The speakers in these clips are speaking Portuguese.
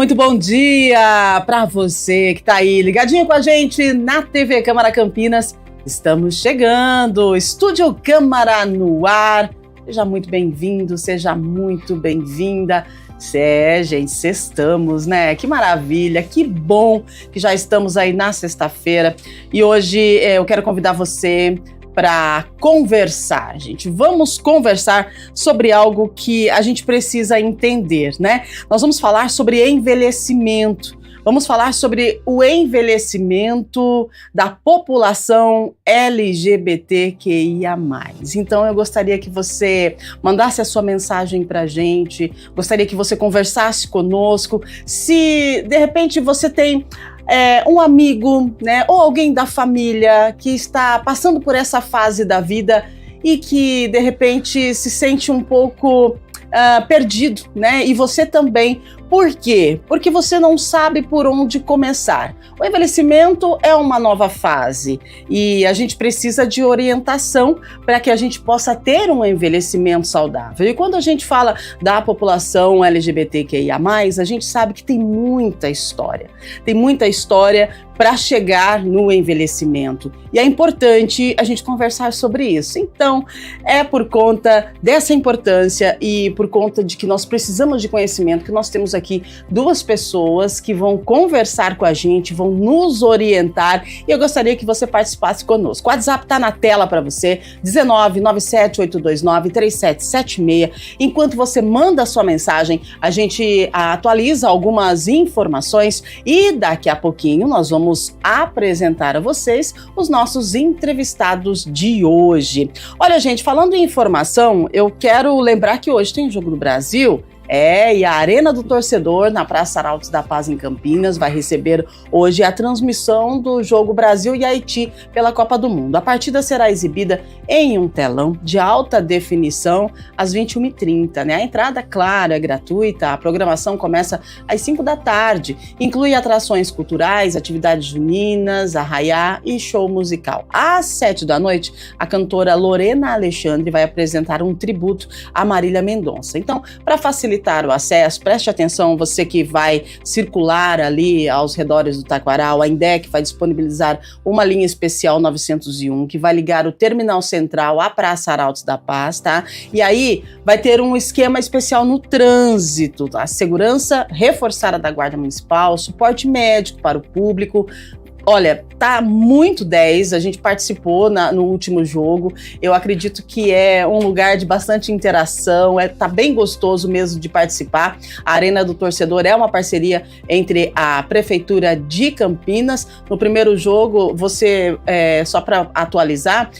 muito bom dia para você que está aí ligadinho com a gente na TV Câmara Campinas. Estamos chegando, Estúdio Câmara no ar. Seja muito bem-vindo, seja muito bem-vinda. Gente, sextamos, né? Que maravilha, que bom que já estamos aí na sexta-feira. E hoje eu quero convidar você para conversar, gente. Vamos conversar sobre algo que a gente precisa entender, né? Nós vamos falar sobre envelhecimento. Vamos falar sobre o envelhecimento da população LGBTQIA+. Então, eu gostaria que você mandasse a sua mensagem para a gente, gostaria que você conversasse conosco. Se, de repente, você tem um amigo, né, ou alguém da família que está passando por essa fase da vida e que, de repente, se sente um pouco perdido, né? E você também. Por quê? Porque você não sabe por onde começar. O envelhecimento é uma nova fase e a gente precisa de orientação para que a gente possa ter um envelhecimento saudável. E quando a gente fala da população LGBTQIA+, a gente sabe que tem muita história. Tem muita história para chegar no envelhecimento. E é importante a gente conversar sobre isso. Então, é por conta dessa importância e por conta de que nós precisamos de conhecimento, que nós temos aqui duas pessoas que vão conversar com a gente, vão nos orientar, e eu gostaria que você participasse conosco. O WhatsApp está na tela para você, 19978293776. Enquanto você manda a sua mensagem, a gente atualiza algumas informações e daqui a pouquinho nós vamos apresentar a vocês os nossos entrevistados de hoje. Olha, gente, falando em informação, eu quero lembrar que hoje tem Jogo do Brasil. E a Arena do Torcedor, na Praça Arautos da Paz, em Campinas, vai receber hoje a transmissão do jogo Brasil e Haiti pela Copa do Mundo. A partida será exibida em um telão de alta definição às 21h30, né? A entrada, claro, é gratuita, a programação começa às 5 da tarde, inclui atrações culturais, atividades juninas, arraiá e show musical. Às 7 da noite, a cantora Lorena Alexandre vai apresentar um tributo a Marília Mendonça. Então, para facilitar o acesso, preste atenção, você que vai circular ali aos redores do Taquaral, a INDEC vai disponibilizar uma linha especial 901 que vai ligar o Terminal Central à Praça Arautos da Paz, tá? E aí vai ter um esquema especial no trânsito, tá? Segurança reforçada da Guarda Municipal, suporte médico para o público. Olha, tá muito 10, a gente participou no último jogo, eu acredito que é um lugar de bastante interação, tá bem gostoso mesmo de participar. A Arena do Torcedor é uma parceria entre a Prefeitura de Campinas. No primeiro jogo, só para atualizar,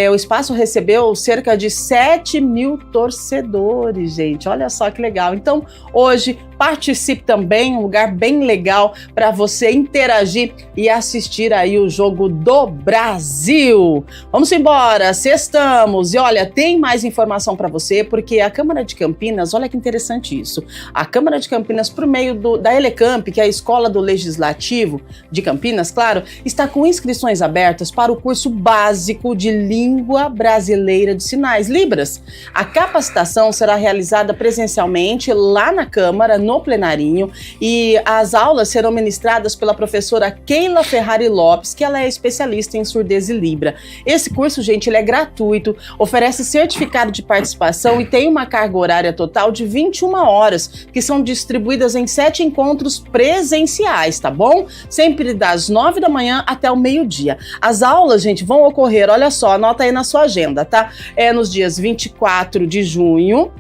o espaço recebeu cerca de 7 mil torcedores, gente, olha só que legal. Então, hoje, participe também, um lugar bem legal para você interagir e assistir aí o Jogo do Brasil. Vamos embora, sextamos. E olha, tem mais informação para você, porque a Câmara de Campinas, olha que interessante isso, a Câmara de Campinas, por meio da Elecamp, que é a Escola do Legislativo de Campinas, claro, está com inscrições abertas para o curso básico de Língua Brasileira de Sinais, Libras. A capacitação será realizada presencialmente lá na Câmara, no plenarinho, e as aulas serão ministradas pela professora Keila Ferrari Lopes, que ela é especialista em surdez e Libra. Esse curso, gente, ele é gratuito, oferece certificado de participação e tem uma carga horária total de 21 horas, que são distribuídas em 7 encontros presenciais, tá bom? Sempre das 9 da manhã até o meio-dia. As aulas, gente, vão ocorrer, olha só, anota aí na sua agenda, tá? Nos dias 24 de junho,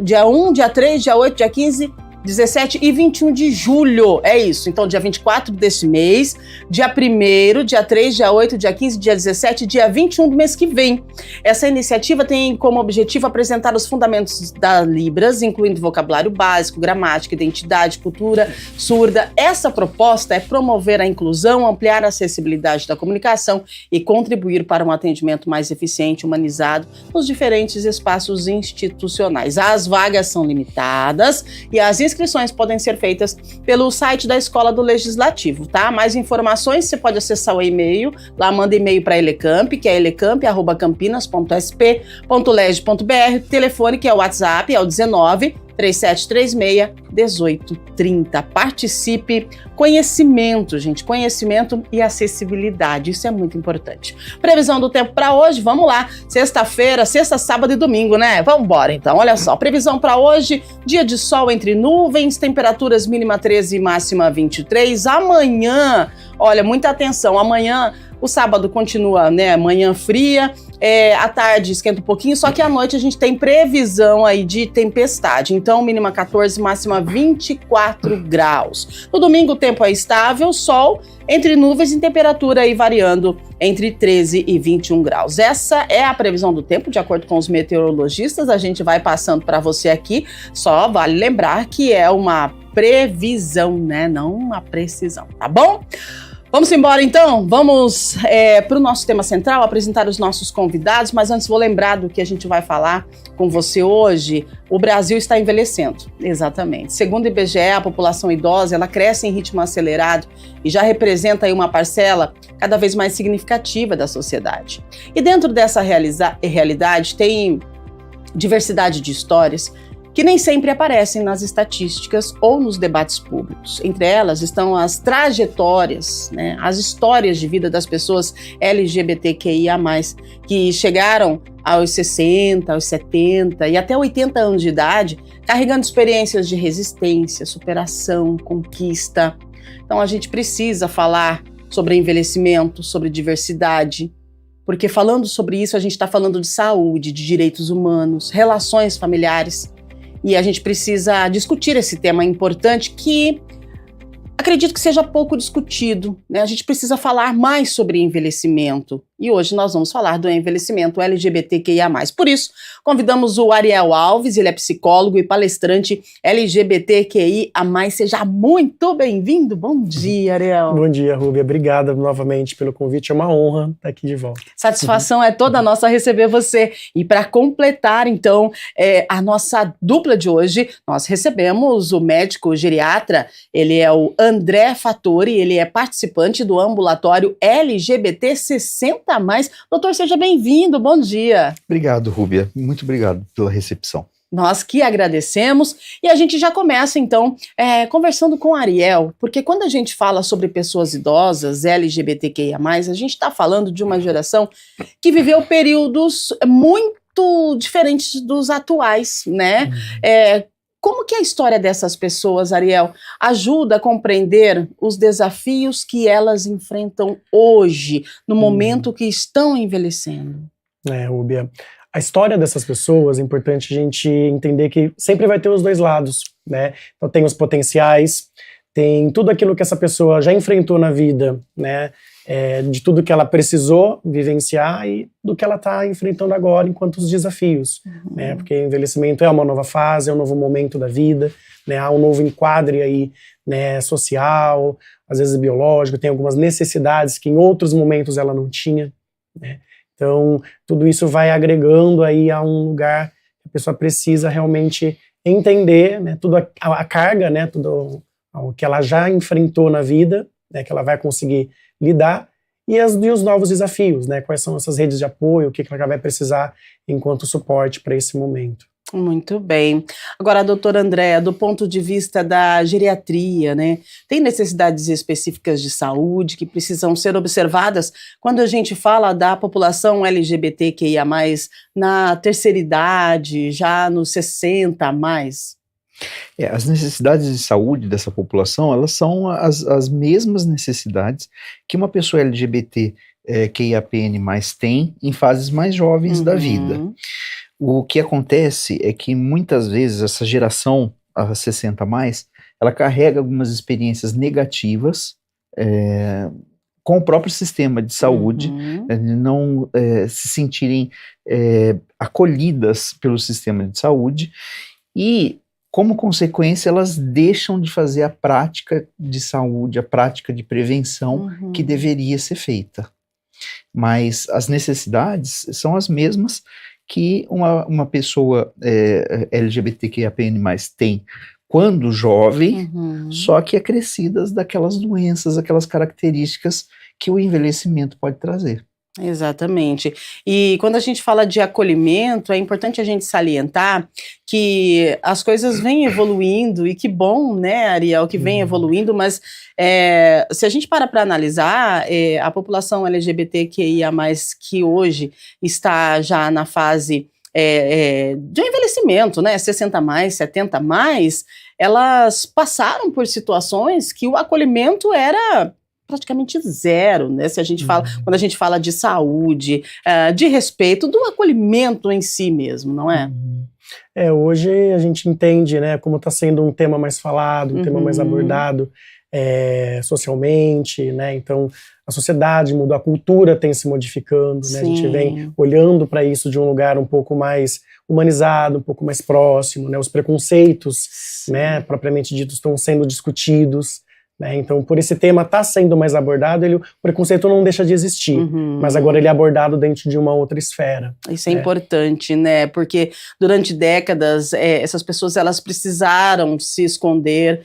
dia 1, dia 3, dia 8, dia 15, 17 e 21 de julho, é isso. Então, dia 24 desse mês, dia 1º, dia 3, dia 8, dia 15, dia 17 e dia 21 do mês que vem. Essa iniciativa tem como objetivo apresentar os fundamentos da Libras, incluindo vocabulário básico, gramática, identidade, cultura surda. Essa proposta é promover a inclusão, ampliar a acessibilidade da comunicação e contribuir para um atendimento mais eficiente e humanizado nos diferentes espaços institucionais. As vagas são limitadas e as inscrições podem ser feitas pelo site da Escola do Legislativo, tá? Mais informações você pode acessar o e-mail, lá manda e-mail para a Elecamp, que é elecamp@campinas.sp.leg.br, telefone que é o WhatsApp, é o 19 3736-1830. Participe. Conhecimento, gente, conhecimento e acessibilidade, isso é muito importante. Previsão do tempo para hoje, vamos lá, sexta-feira, sexta, sábado e domingo, né? Vamos embora então, olha só, previsão para hoje, dia de sol entre nuvens, temperaturas mínima 13 e máxima 23, amanhã, olha, muita atenção, amanhã o sábado continua, né, manhã fria, à tarde esquenta um pouquinho, só que à noite a gente tem previsão aí de tempestade, então mínima 14, máxima 24 graus. No domingo o tempo é estável, sol, entre nuvens e temperatura aí variando entre 13 e 21 graus. Essa é a previsão do tempo, de acordo com os meteorologistas, a gente vai passando para você aqui, só vale lembrar que é uma previsão, né, não uma precisão, tá bom? Vamos embora então? Vamos para o nosso tema central, apresentar os nossos convidados, mas antes vou lembrar do que a gente vai falar com você hoje. O Brasil está envelhecendo, exatamente. Segundo o IBGE, a população idosa ela cresce em ritmo acelerado e já representa aí uma parcela cada vez mais significativa da sociedade. E dentro dessa realidade tem diversidade de histórias que nem sempre aparecem nas estatísticas ou nos debates públicos. Entre elas estão as trajetórias, né, as histórias de vida das pessoas LGBTQIA+, que chegaram aos 60, aos 70 e até 80 anos de idade, carregando experiências de resistência, superação, conquista. Então a gente precisa falar sobre envelhecimento, sobre diversidade, porque falando sobre isso a gente está falando de saúde, de direitos humanos, relações familiares. E a gente precisa discutir esse tema importante que acredito que seja pouco discutido, né? A gente precisa falar mais sobre envelhecimento. E hoje nós vamos falar do envelhecimento LGBTQIA+. Por isso, convidamos o Ariel Alves, ele é psicólogo e palestrante LGBTQIA+. Seja muito bem-vindo. Bom dia, Ariel. Bom dia, Rúbia. Obrigada novamente pelo convite. É uma honra estar aqui de volta. Satisfação é toda nossa receber você. E para completar, então, a nossa dupla de hoje, nós recebemos o médico geriatra, ele é o André Fattori, ele é participante do ambulatório LGBT 60+. Doutor, seja bem-vindo, bom dia. Obrigado, Rúbia, muito obrigado pela recepção. Nós que agradecemos e a gente já começa então conversando com a Ariel, porque quando a gente fala sobre pessoas idosas, LGBTQIA+, a gente está falando de uma geração que viveu períodos muito diferentes dos atuais, né? Como que a história dessas pessoas, Ariel, ajuda a compreender os desafios que elas enfrentam hoje, no momento que estão envelhecendo? Rúbia, a história dessas pessoas, é importante a gente entender que sempre vai ter os dois lados, né? Então tem os potenciais, tem tudo aquilo que essa pessoa já enfrentou na vida, né? De tudo que ela precisou vivenciar e do que ela está enfrentando agora enquanto os desafios, né? Porque envelhecimento é uma nova fase, é um novo momento da vida, né? Há um novo enquadre aí, né, social, às vezes biológico, tem algumas necessidades que em outros momentos ela não tinha, né? Então, tudo isso vai agregando aí a um lugar que a pessoa precisa realmente entender, né, tudo a carga, né, tudo o que ela já enfrentou na vida, né, que ela vai conseguir lidar, e os novos desafios, né, quais são essas redes de apoio, o que ela vai precisar enquanto suporte para esse momento. Muito bem. Agora, doutora Andréa, do ponto de vista da geriatria, né, tem necessidades específicas de saúde que precisam ser observadas quando a gente fala da população LGBTQIA+, na terceira idade, já nos 60 a mais? As necessidades de saúde dessa população, elas são as mesmas necessidades que uma pessoa LGBT QIAPN+, tem em fases mais jovens da vida. O que acontece é que muitas vezes essa geração, a 60+, ela carrega algumas experiências negativas com o próprio sistema de saúde, não se sentirem acolhidas pelo sistema de saúde e, como consequência, elas deixam de fazer a prática de saúde, a prática de prevenção que deveria ser feita. Mas as necessidades são as mesmas que uma pessoa LGBTQIAPN+, tem quando jovem, só que acrescidas daquelas doenças, aquelas características que o envelhecimento pode trazer. Exatamente. E quando a gente fala de acolhimento, é importante a gente salientar que as coisas vêm evoluindo, e que bom, né, Ariel, que vem evoluindo, mas se a gente para analisar, a população LGBTQIA+, que hoje está já na fase de envelhecimento, né, 60+, 70+, elas passaram por situações que o acolhimento era praticamente zero, né? Se a gente fala, quando a gente fala de saúde, de respeito, do acolhimento em si mesmo, não é? Hoje a gente entende, né, como está sendo um tema mais falado, um tema mais abordado socialmente, né? Então a sociedade mudou, a cultura tem se modificando, né? A gente vem olhando para isso de um lugar um pouco mais humanizado, um pouco mais próximo, né? Os preconceitos, né, propriamente ditos, estão sendo discutidos. Né? Então, por esse tema estar sendo mais abordado, o preconceito não deixa de existir, mas agora ele é abordado dentro de uma outra esfera. Isso é importante, né? Porque durante décadas essas pessoas elas precisaram se esconder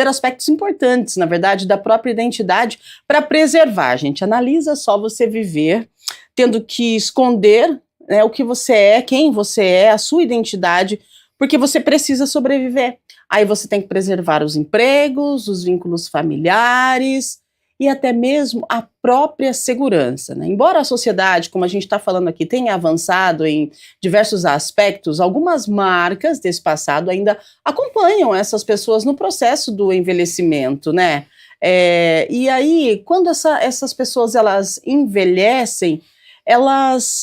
aspectos importantes, na verdade, da própria identidade para preservar. Gente, analisa só você viver tendo que esconder, né, o que você é, quem você é, a sua identidade, porque você precisa sobreviver. Aí você tem que preservar os empregos, os vínculos familiares e até mesmo a própria segurança, né? Embora a sociedade, como a gente está falando aqui, tenha avançado em diversos aspectos, algumas marcas desse passado ainda acompanham essas pessoas no processo do envelhecimento, né? E aí, quando essas pessoas elas envelhecem, elas...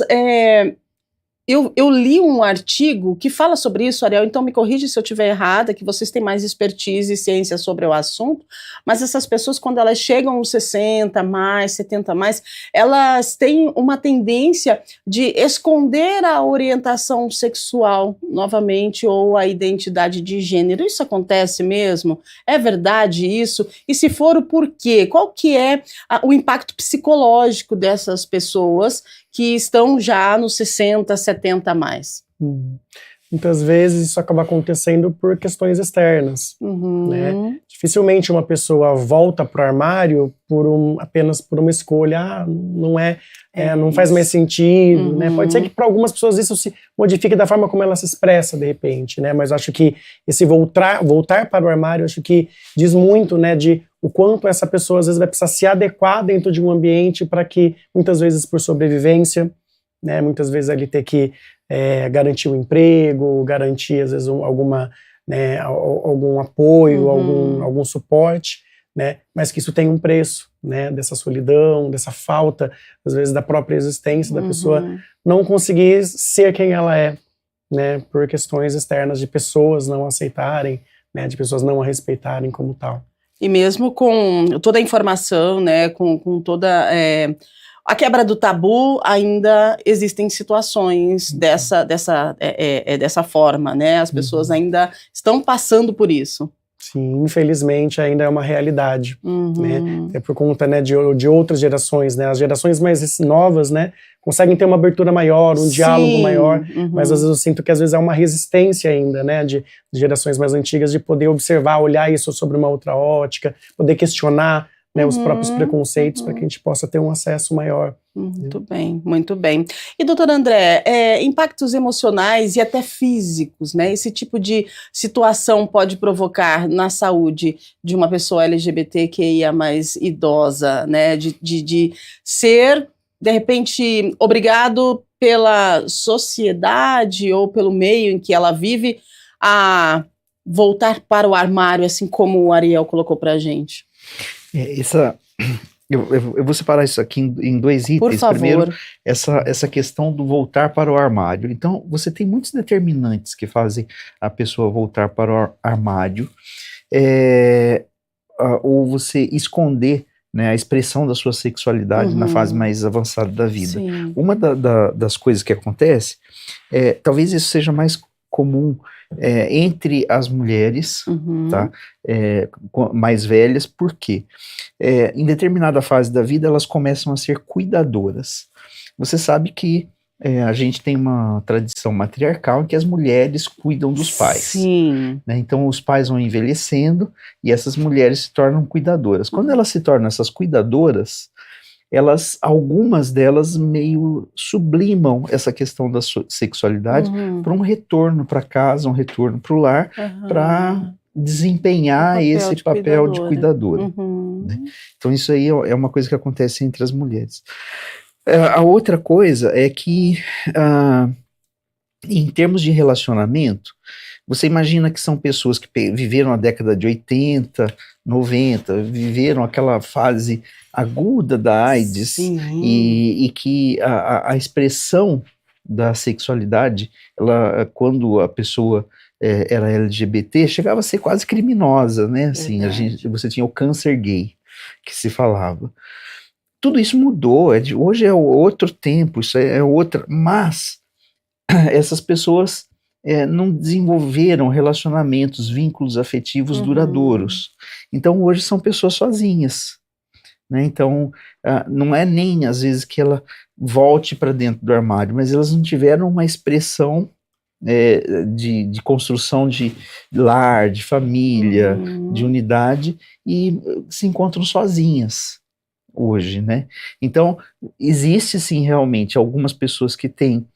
Eu li um artigo que fala sobre isso, Ariel, então me corrige se eu estiver errada, que vocês têm mais expertise e ciência sobre o assunto, mas essas pessoas, quando elas chegam aos 60+, 70+, elas têm uma tendência de esconder a orientação sexual, novamente, ou a identidade de gênero. Isso acontece mesmo? É verdade isso? E se for, o porquê? Qual que é o impacto psicológico dessas pessoas que estão já nos 60, 70+. Muitas vezes isso acaba acontecendo por questões externas, né? Dificilmente uma pessoa volta para o armário apenas por uma escolha, não faz mais sentido, né? Pode ser que para algumas pessoas isso se modifique da forma como ela se expressa de repente, né? Mas acho que esse voltar para o armário, acho que diz muito, né, de o quanto essa pessoa às vezes vai precisar se adequar dentro de um ambiente para que, muitas vezes por sobrevivência, né, muitas vezes ele ter que garantir um emprego, garantir às vezes algum apoio, algum suporte, né, mas que isso tem um preço, né, dessa solidão, dessa falta, às vezes da própria existência da pessoa não conseguir ser quem ela é, né, por questões externas de pessoas não aceitarem, né, de pessoas não a respeitarem como tal. E mesmo com toda a informação, né, com toda a quebra do tabu, ainda existem situações dessa forma, né? As pessoas ainda estão passando por isso. Sim, infelizmente ainda é uma realidade, né? É por conta, né, de outras gerações, né? As gerações mais novas, né, conseguem ter uma abertura maior, um diálogo maior, mas às vezes eu sinto que às vezes é uma resistência ainda, né, de gerações mais antigas de poder observar, olhar isso sobre uma outra ótica, poder questionar, né, os próprios preconceitos para que a gente possa ter um acesso maior. Muito bem, muito bem. E doutor André, impactos emocionais e até físicos, né? Esse tipo de situação pode provocar na saúde de uma pessoa LGBTQIA+ idosa, né? De ser, de repente, obrigado pela sociedade ou pelo meio em que ela vive a voltar para o armário, assim como o Ariel colocou pra gente. Eu vou separar isso aqui em dois itens. Por favor. Primeiro, essa questão do voltar para o armário. Então, você tem muitos determinantes que fazem a pessoa voltar para o armário, ou você esconder, né, a expressão da sua sexualidade na fase mais avançada da vida. Sim. Uma das coisas que acontece, talvez isso seja mais comum entre as mulheres, tá? Mais velhas, por quê? Em determinada fase da vida elas começam a ser cuidadoras. Você sabe que a gente tem uma tradição matriarcal em que as mulheres cuidam dos pais. Sim. Né? Então os pais vão envelhecendo e essas mulheres se tornam cuidadoras. Quando elas se tornam essas cuidadoras, algumas delas meio sublimam essa questão da sexualidade para um retorno para casa, um retorno para o lar, para desempenhar esse papel de cuidadora. Né? Então isso aí é uma coisa que acontece entre as mulheres. A outra coisa é que, em termos de relacionamento, você imagina que são pessoas que viveram a década de 80, 90, viveram aquela fase aguda da AIDS e que a expressão da sexualidade, quando a pessoa era LGBT, chegava a ser quase criminosa, né? Assim, você tinha o câncer gay, que se falava. Tudo isso mudou, hoje é outro tempo, isso é outra, mas essas pessoas não desenvolveram relacionamentos, vínculos afetivos duradouros. Então hoje são pessoas sozinhas. Né? Então não é nem às vezes que ela volte para dentro do armário, mas elas não tiveram uma expressão de construção de lar, de família, de unidade, e se encontram sozinhas hoje, né? Então existe sim realmente algumas pessoas que têm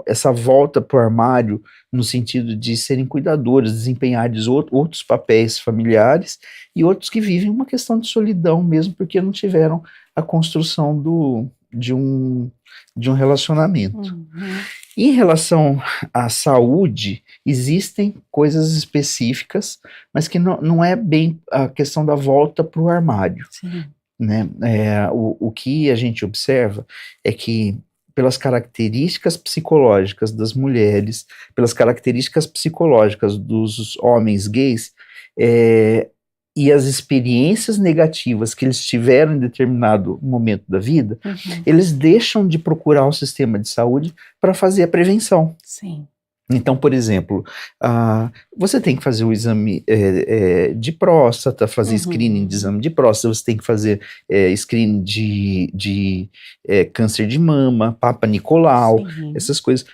essa volta para o armário no sentido de serem cuidadoras, desempenharem outros papéis familiares, e outros que vivem uma questão de solidão mesmo porque não tiveram a construção de um relacionamento. Em relação à saúde, existem coisas específicas, mas que não é bem a questão da volta para o armário. Né? O que a gente observa é que, pelas características psicológicas das mulheres, pelas características psicológicas dos homens gays, e as experiências negativas que eles tiveram em determinado momento da vida, eles deixam de procurar o sistema de saúde para fazer a prevenção. Sim. Então, por exemplo, você tem que fazer o exame de próstata, fazer screening de exame de próstata, você tem que fazer screening de câncer de mama, Papa Nicolau, essas coisas.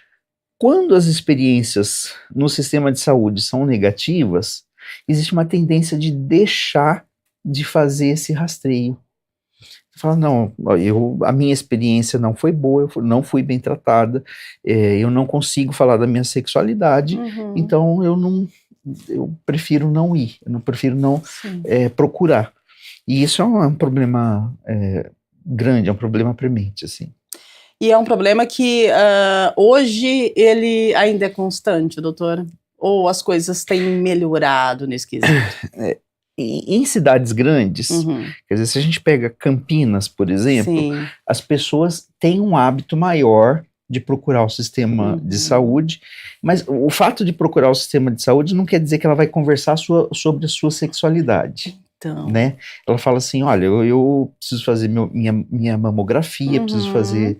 Quando as experiências no sistema de saúde são negativas, existe uma tendência de deixar de fazer esse rastreio. Você fala, não, a minha experiência não foi boa, eu não fui bem tratada, eu não consigo falar da minha sexualidade, então eu prefiro não ir, eu prefiro não procurar. E isso é um problema grande, é um problema premente, assim. E é um problema que hoje ele ainda é constante, doutor? Ou as coisas têm melhorado nesse quesito? Em cidades grandes, quer dizer, se a gente pega Campinas, por exemplo, as pessoas têm um hábito maior de procurar o sistema de saúde, mas o fato de procurar o sistema de saúde não quer dizer que ela vai conversar sobre a sua sexualidade. Então. Né? Ela fala assim, olha, eu preciso fazer minha mamografia, preciso fazer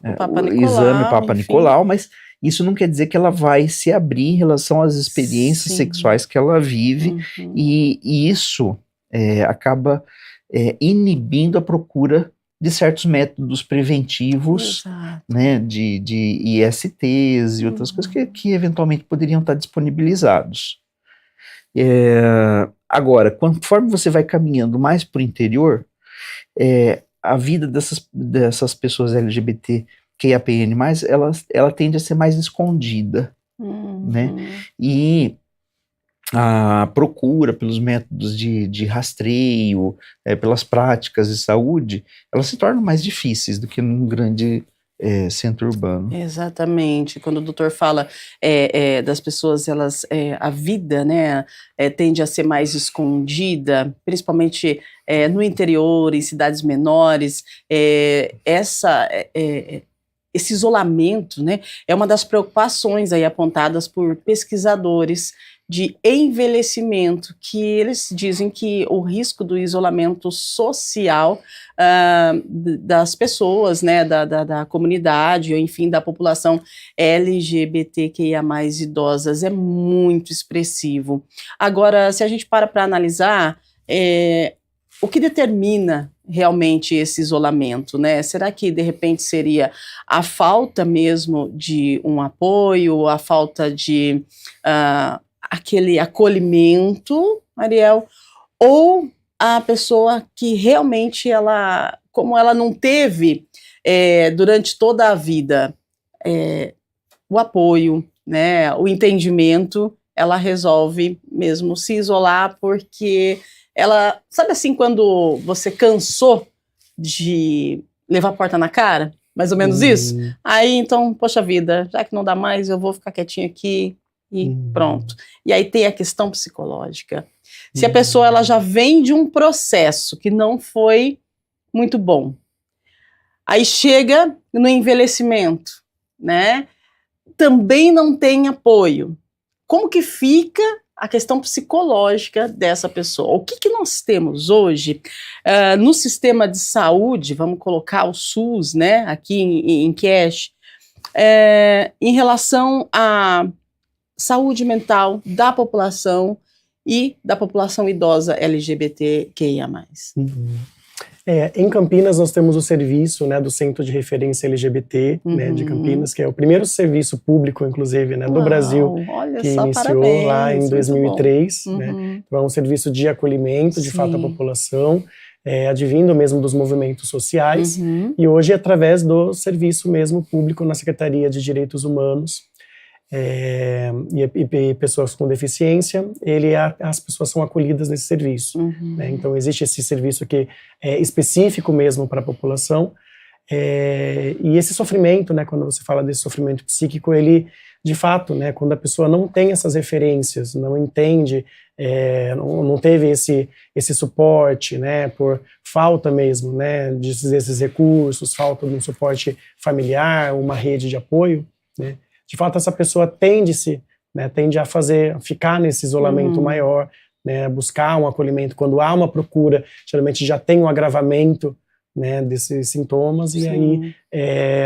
o exame Papa Nicolau, mas isso não quer dizer que ela vai se abrir em relação às experiências sexuais que ela vive, e isso acaba inibindo a procura de certos métodos preventivos, né, de ISTs e outras coisas que eventualmente poderiam estar disponibilizados. Agora, conforme você vai caminhando mais para o interior, a vida dessas pessoas LGBT QIAPN+, ela tende a ser mais escondida, né? E a procura pelos métodos de rastreio, pelas práticas de saúde, elas se tornam mais difíceis do que num grande centro urbano. Exatamente. Quando o doutor fala das pessoas, a vida, né, tende a ser mais escondida, principalmente no interior, em cidades menores, esse isolamento, né, é uma das preocupações aí apontadas por pesquisadores de envelhecimento, que eles dizem que o risco do isolamento social das pessoas, né, da comunidade, ou enfim, da população LGBTQIA+, idosas, é muito expressivo. Agora, se a gente para analisar, o que determina realmente esse isolamento, né? Será que de repente seria a falta mesmo de um apoio, a falta de aquele acolhimento, Ariel, ou a pessoa que realmente como ela não teve durante toda a vida o apoio, né, o entendimento, ela resolve mesmo se isolar porque ela, sabe assim, quando você cansou de levar a porta na cara? Mais ou menos isso? Aí, então, poxa vida, já que não dá mais, eu vou ficar quietinho aqui e pronto. E aí tem a questão psicológica. Se a pessoa ela já vem de um processo que não foi muito bom, aí chega no envelhecimento, né? Também não tem apoio. Como que fica a questão psicológica dessa pessoa? O que nós temos hoje no sistema de saúde, vamos colocar o SUS, né, aqui em cash, em relação à saúde mental da população e da população idosa LGBTQIA+. Em Campinas nós temos o serviço, né, do Centro de Referência LGBT, né, de Campinas, que é o primeiro serviço público, inclusive, né, do Brasil, que iniciou parabéns, lá em 2003. Né, então é um serviço de acolhimento, de Sim. fato, à população, advindo mesmo dos movimentos sociais, e hoje através do serviço mesmo público na Secretaria de Direitos Humanos, e pessoas com deficiência, as pessoas são acolhidas nesse serviço. Né? Então existe esse serviço que é específico mesmo para a população, e esse sofrimento, né, quando você fala desse sofrimento psíquico, ele, de fato, né, quando a pessoa não tem essas referências, não entende, não teve esse suporte, né, por falta mesmo, né, desses recursos, falta de um suporte familiar, uma rede de apoio, né, de fato essa pessoa tende a ficar nesse isolamento maior, né, buscar um acolhimento. Quando há uma procura, geralmente já tem um agravamento, né, desses sintomas. Sim. E aí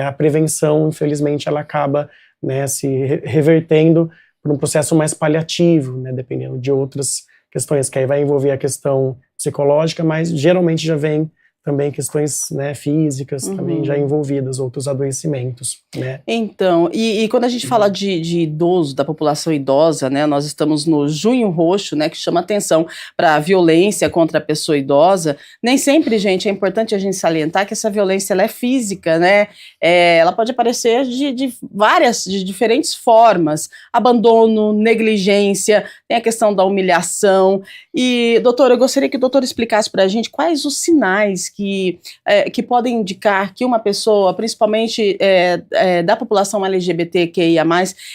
a prevenção, infelizmente, ela acaba, né, se revertendo por um processo mais paliativo, né, dependendo de outras questões, que aí vai envolver a questão psicológica, mas geralmente já vem também questões, né, físicas, também já envolvidas, outros adoecimentos, né. Então, e quando a gente fala de idoso, da população idosa, né, nós estamos no Junho Roxo, né, que chama atenção para a violência contra a pessoa idosa. Nem sempre, gente, é importante a gente salientar que essa violência ela é física, né, ela pode aparecer de diferentes formas, abandono, negligência, tem a questão da humilhação. E, doutor, eu gostaria que o doutor explicasse para a gente quais os sinais que podem indicar que uma pessoa, principalmente da população LGBTQIA+,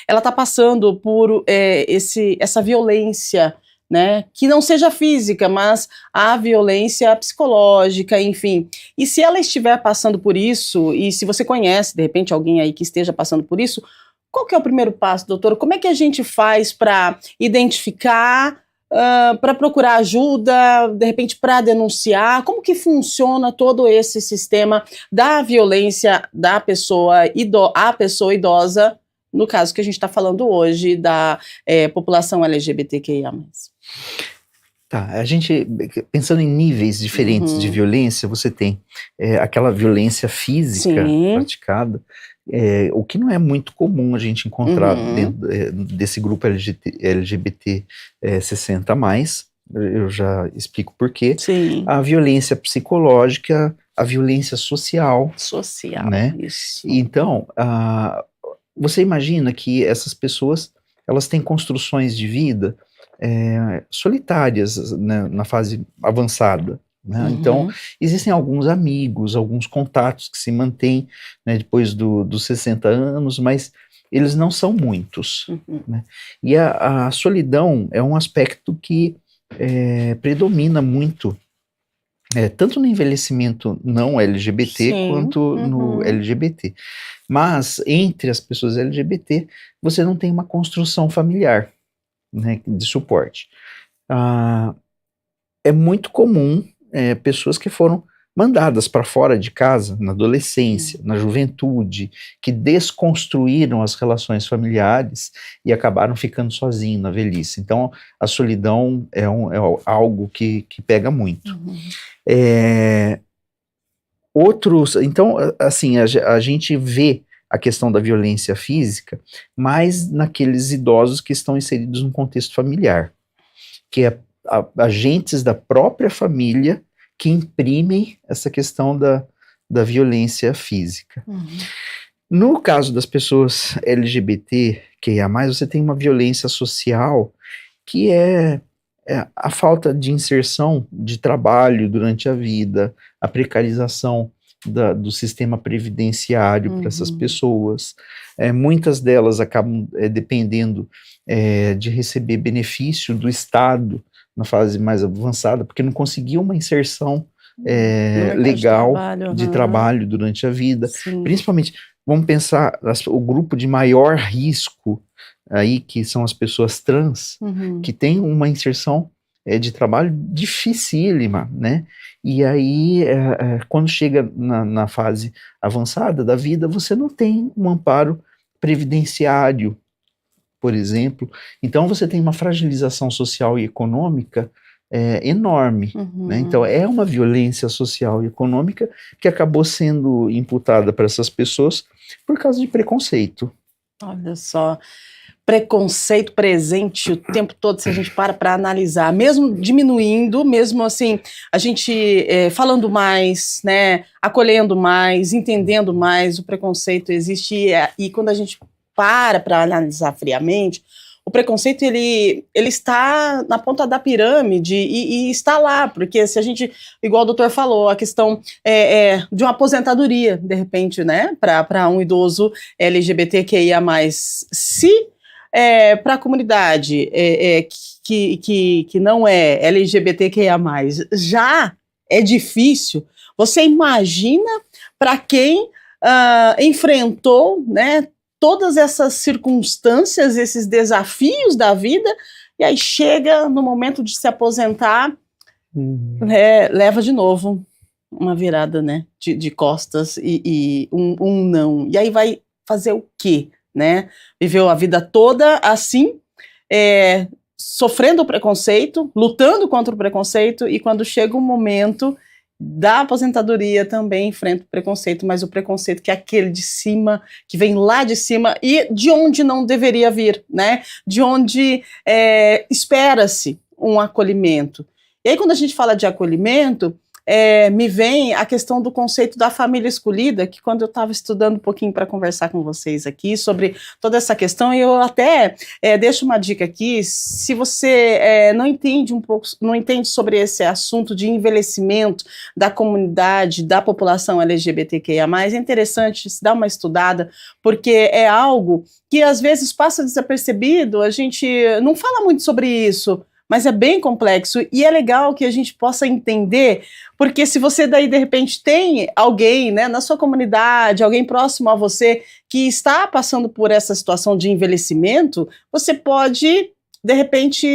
ela está passando por essa violência, né, que não seja física, mas a violência psicológica, enfim. E se ela estiver passando por isso, e se você conhece, de repente, alguém aí que esteja passando por isso, qual que é o primeiro passo, doutor? Como é que a gente faz para identificar, para procurar ajuda, de repente para denunciar? Como que funciona todo esse sistema da violência da pessoa idosa, no caso que a gente está falando hoje, da população LGBTQIA+. Tá, a gente, pensando em níveis diferentes de violência, você tem aquela violência física praticada, o que não é muito comum a gente encontrar dentro desse grupo LGBT 60+, eu já explico por quê. Sim. A violência psicológica, a violência social. Né? Isso. Então, você imagina que essas pessoas, elas têm construções de vida solitárias, né, na fase avançada. Né? Então, existem alguns amigos, alguns contatos que se mantêm, né, depois dos 60 anos, mas eles não são muitos. Né? E a solidão é um aspecto que predomina muito, tanto no envelhecimento não LGBT quanto no LGBT. Mas, entre as pessoas LGBT, você não tem uma construção familiar, né, de suporte. É muito comum pessoas que foram mandadas para fora de casa na adolescência, na juventude, que desconstruíram as relações familiares e acabaram ficando sozinhos na velhice. Então, a solidão é algo que pega muito. Então, assim, a gente vê a questão da violência física mais naqueles idosos que estão inseridos no contexto familiar, que é agentes da própria família que imprimem essa questão da violência física. No caso das pessoas LGBTQIA+, você tem uma violência social que é a falta de inserção de trabalho durante a vida, a precarização do sistema previdenciário para essas pessoas. Muitas delas acabam dependendo de receber benefício do Estado na fase mais avançada, porque não conseguiu uma inserção legal de trabalho durante a vida. Sim. Principalmente, vamos pensar o grupo de maior risco aí, que são as pessoas trans, que tem uma inserção de trabalho dificílima, né? E aí, quando chega na fase avançada da vida, você não tem um amparo previdenciário, por exemplo. Então, você tem uma fragilização social e econômica enorme, né? Então, é uma violência social e econômica que acabou sendo imputada para essas pessoas por causa de preconceito. Olha só, preconceito presente o tempo todo, se a gente para analisar, mesmo diminuindo, mesmo assim, a gente falando mais, né, acolhendo mais, entendendo mais, o preconceito existe, e quando a gente para analisar friamente, o preconceito ele está na ponta da pirâmide e está lá, porque se a gente, igual o doutor falou, a questão de uma aposentadoria, de repente, né, para um idoso LGBTQIA+, se para a comunidade que não é LGBTQIA+, já é difícil, você imagina para quem enfrentou, né, todas essas circunstâncias, esses desafios da vida, e aí chega no momento de se aposentar, leva de novo uma virada, né, de costas e um não. E aí vai fazer o quê? Né? Viveu a vida toda assim, sofrendo o preconceito, lutando contra o preconceito, e quando chega o momento da aposentadoria também enfrenta o preconceito, mas o preconceito que é aquele de cima, que vem lá de cima e de onde não deveria vir, né? De onde espera-se um acolhimento. E aí quando a gente fala de acolhimento, me vem a questão do conceito da família escolhida, que quando eu estava estudando um pouquinho para conversar com vocês aqui sobre toda essa questão, eu até deixo uma dica aqui, se você não entende sobre esse assunto de envelhecimento da comunidade, da população LGBTQIA+, é interessante se dar uma estudada, porque é algo que às vezes passa desapercebido, a gente não fala muito sobre isso, mas é bem complexo e é legal que a gente possa entender, porque se você daí de repente tem alguém, né, na sua comunidade, alguém próximo a você que está passando por essa situação de envelhecimento, você pode de repente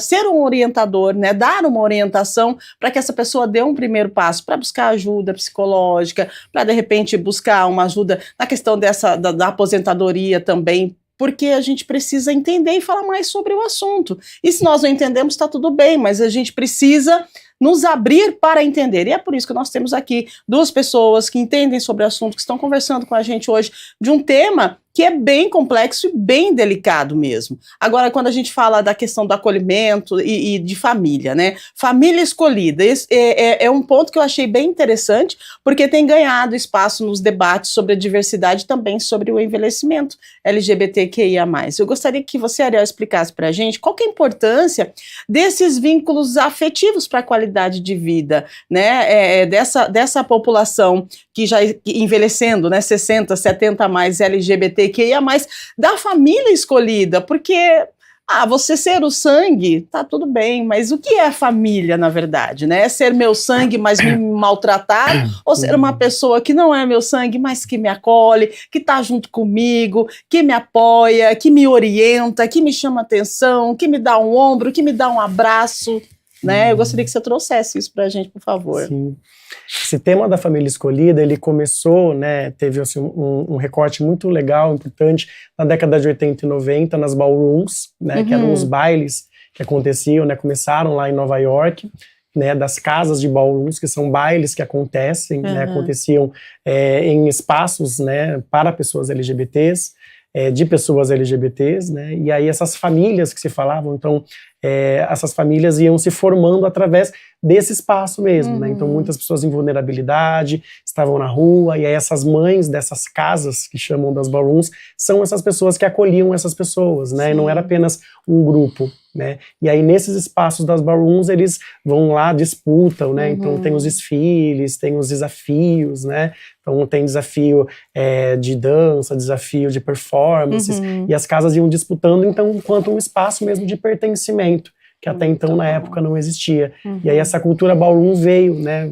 ser um orientador, né, dar uma orientação para que essa pessoa dê um primeiro passo para buscar ajuda psicológica, para de repente buscar uma ajuda na questão da aposentadoria também, porque a gente precisa entender e falar mais sobre o assunto. E se nós não entendemos, está tudo bem, mas a gente precisa nos abrir para entender. E é por isso que nós temos aqui duas pessoas que entendem sobre o assunto, que estão conversando com a gente hoje de um tema que é bem complexo e bem delicado mesmo. Agora, quando a gente fala da questão do acolhimento e de família, né? Família escolhida, esse é um ponto que eu achei bem interessante, porque tem ganhado espaço nos debates sobre a diversidade, também sobre o envelhecimento LGBTQIA+. Eu gostaria que você, Ariel, explicasse para a gente qual que é a importância desses vínculos afetivos para a qualidade de vida, né? Dessa população que já envelhecendo, né, 60, 70 mais LGBTQIA+, da família escolhida, porque você ser o sangue, tá tudo bem, mas o que é a família, na verdade, né? É ser meu sangue, mas me maltratar, ou ser uma pessoa que não é meu sangue, mas que me acolhe, que tá junto comigo, que me apoia, que me orienta, que me chama atenção, que me dá um ombro, que me dá um abraço, né? Eu gostaria que você trouxesse isso pra gente, por favor. Sim. Esse tema da família escolhida, ele começou, né, teve assim, um recorte muito legal, importante, na década de 80 e 90, nas ballrooms, né, que eram os bailes que aconteciam, né, começaram lá em Nova York, né, das casas de ballrooms, que são bailes que acontecem, né, aconteciam em espaços, né, para pessoas LGBTs, de pessoas LGBTs, né? E aí essas famílias que se falavam, então essas famílias iam se formando através desse espaço mesmo, né? Então muitas pessoas em vulnerabilidade estavam na rua, e aí essas mães dessas casas, que chamam das ballrooms, são essas pessoas que acolhiam essas pessoas, né? E não era apenas um grupo, né? E aí nesses espaços das ballrooms eles vão lá, disputam, né? Então tem os desfiles, tem os desafios, né? Então tem desafio de dança, desafio de performances, e as casas iam disputando, então, enquanto um espaço mesmo de pertencimento, que até então na época não existia. E aí essa cultura ballroom veio, né,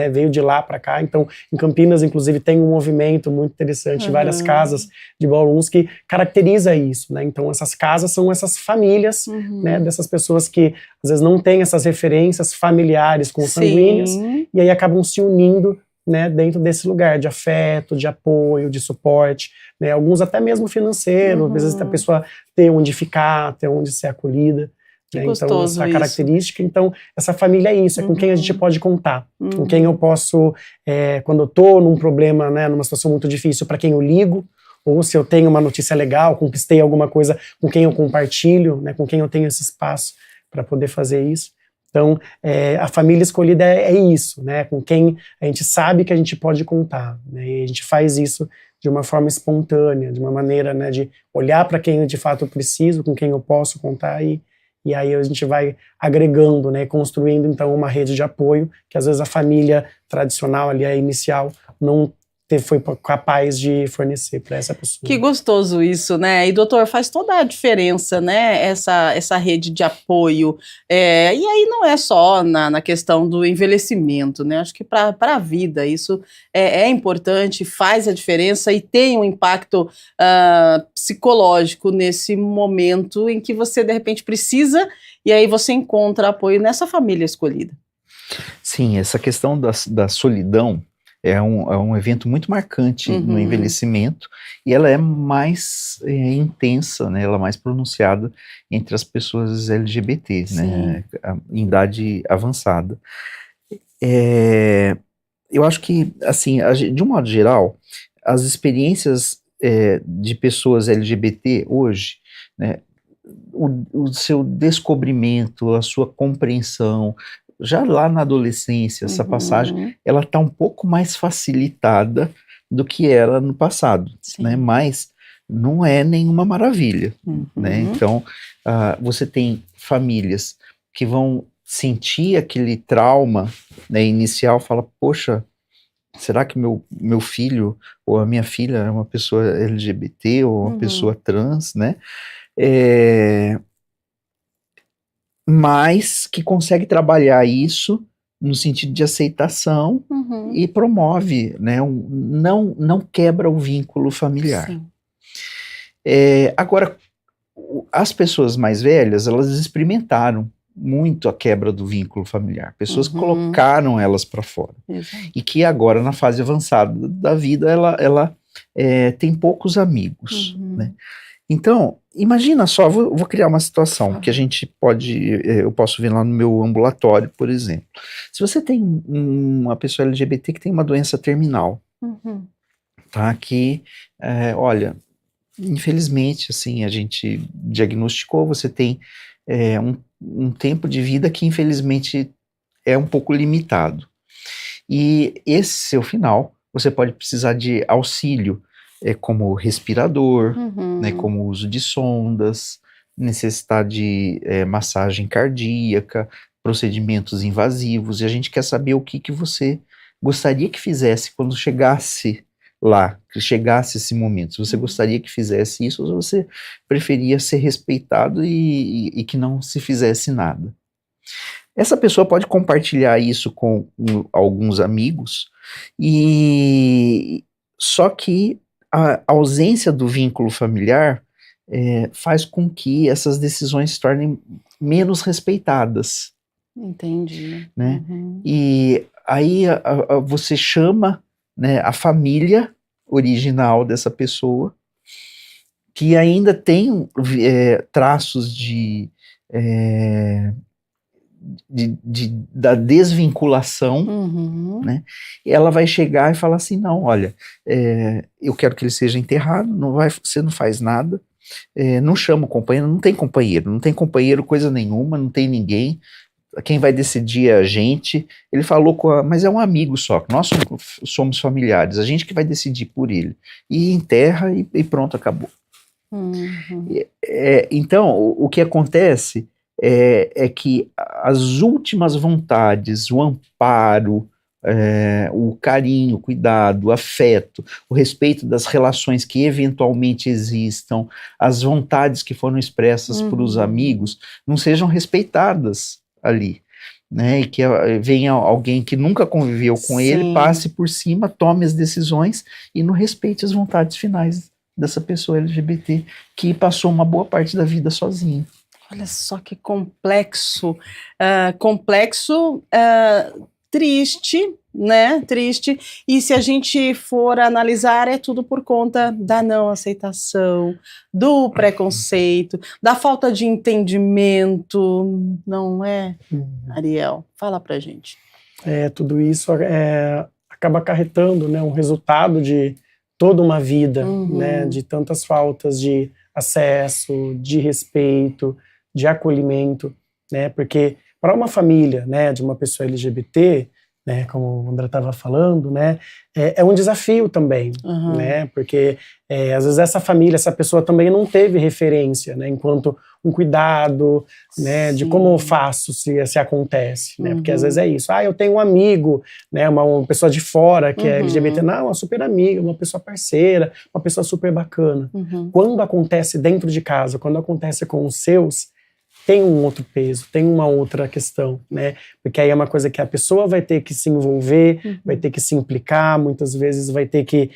veio de lá para cá. Então em Campinas, inclusive, tem um movimento muito interessante, várias casas de ballrooms que caracteriza isso, né? Então essas casas são essas famílias, né, dessas pessoas que às vezes não têm essas referências familiares consanguíneas, e aí acabam se unindo, né, dentro desse lugar de afeto, de apoio, de suporte, né, alguns até mesmo financeiro, às vezes a pessoa ter onde ficar, ter onde ser acolhida. Né? Então, essa característica, então, essa família é isso, é com quem a gente pode contar, com quem eu posso, quando eu tô num problema, né, numa situação muito difícil, para quem eu ligo, ou se eu tenho uma notícia legal, conquistei alguma coisa, com quem eu compartilho, né, com quem eu tenho esse espaço para poder fazer isso. Então, a família escolhida é isso, né, com quem a gente sabe que a gente pode contar, né, e a gente faz isso de uma forma espontânea, de uma maneira, né, de olhar para quem eu de fato preciso, com quem eu posso contar, e aí a gente vai agregando, né, construindo então uma rede de apoio que às vezes a família tradicional ali, a inicial, não foi capaz de fornecer para essa pessoa. Que gostoso isso, né? E doutor, faz toda a diferença, né? Essa rede de apoio. E aí não é só na questão do envelhecimento, né? Acho que para a vida isso é importante, faz a diferença e tem um impacto psicológico nesse momento em que você de repente precisa e aí você encontra apoio nessa família escolhida. Sim, essa questão da solidão é um evento muito marcante no envelhecimento, e ela é mais intensa, né, ela é mais pronunciada entre as pessoas LGBTs, né, em idade avançada. Eu acho que, assim, de um modo geral, as experiências de pessoas LGBT hoje, né, o seu descobrimento, a sua compreensão, já lá na adolescência, essa passagem, ela está um pouco mais facilitada do que era no passado, né? Mas não é nenhuma maravilha, né? Então, você tem famílias que vão sentir aquele trauma, né, inicial, fala, poxa, será que meu filho ou a minha filha é uma pessoa LGBT ou uma pessoa trans, né? Mas que consegue trabalhar isso no sentido de aceitação e promove, né, não quebra o vínculo familiar. Agora, as pessoas mais velhas, elas experimentaram muito a quebra do vínculo familiar. Pessoas colocaram elas para fora. E que agora, na fase avançada da vida, ela tem poucos amigos, né? Então, imagina só, vou criar uma situação que a gente eu posso ver lá no meu ambulatório, por exemplo. Se você tem uma pessoa LGBT que tem uma doença terminal, tá, que, olha, infelizmente, assim, a gente diagnosticou, você tem um tempo de vida que, infelizmente, é um pouco limitado. E esse seu final, você pode precisar de auxílio, como respirador, né, como uso de sondas, necessidade de massagem cardíaca, procedimentos invasivos, e a gente quer saber o que você gostaria que fizesse quando chegasse lá, que chegasse esse momento. Se você gostaria que fizesse isso, ou você preferia ser respeitado e que não se fizesse nada. Essa pessoa pode compartilhar isso com alguns amigos, só que a ausência do vínculo familiar faz com que essas decisões se tornem menos respeitadas. Entendi. Né? E aí você chama, né, a família original dessa pessoa, que ainda tem traços da desvinculação, né? Ela vai chegar e falar assim, não, olha, eu quero que ele seja enterrado, você não faz nada, não chama o companheiro, não tem companheiro coisa nenhuma, não tem ninguém, quem vai decidir é a gente. Ele falou mas é um amigo só, nós somos familiares, a gente que vai decidir por ele, e enterra e pronto, acabou. Então, o que acontece é que as últimas vontades, o amparo, o carinho, o cuidado, o afeto, o respeito das relações que eventualmente existam, as vontades que foram expressas por os amigos, não sejam respeitadas ali, né? E que venha alguém que nunca conviveu com ele, passe por cima, tome as decisões e não respeite as vontades finais dessa pessoa LGBT que passou uma boa parte da vida sozinha. Olha só que complexo, triste, né? Triste. E se a gente for analisar, é tudo por conta da não aceitação, do preconceito, da falta de entendimento, não é, Ariel? Fala pra gente. Tudo isso acaba acarretando, né, um resultado de toda uma vida, né, de tantas faltas de acesso, de respeito, de acolhimento, né, porque para uma família, né, de uma pessoa LGBT, né, como o André estava falando, né, é um desafio também, né, porque às vezes essa família, essa pessoa também não teve referência, né, enquanto um cuidado, né, de como eu faço se acontece, né, porque às vezes é isso, eu tenho um amigo, né, uma pessoa de fora que é LGBT, não, uma super amiga, uma pessoa parceira, uma pessoa super bacana. Quando acontece dentro de casa, quando acontece com os seus, tem um outro peso, tem uma outra questão, né? Porque aí é uma coisa que a pessoa vai ter que se envolver, vai ter que se implicar, muitas vezes vai ter que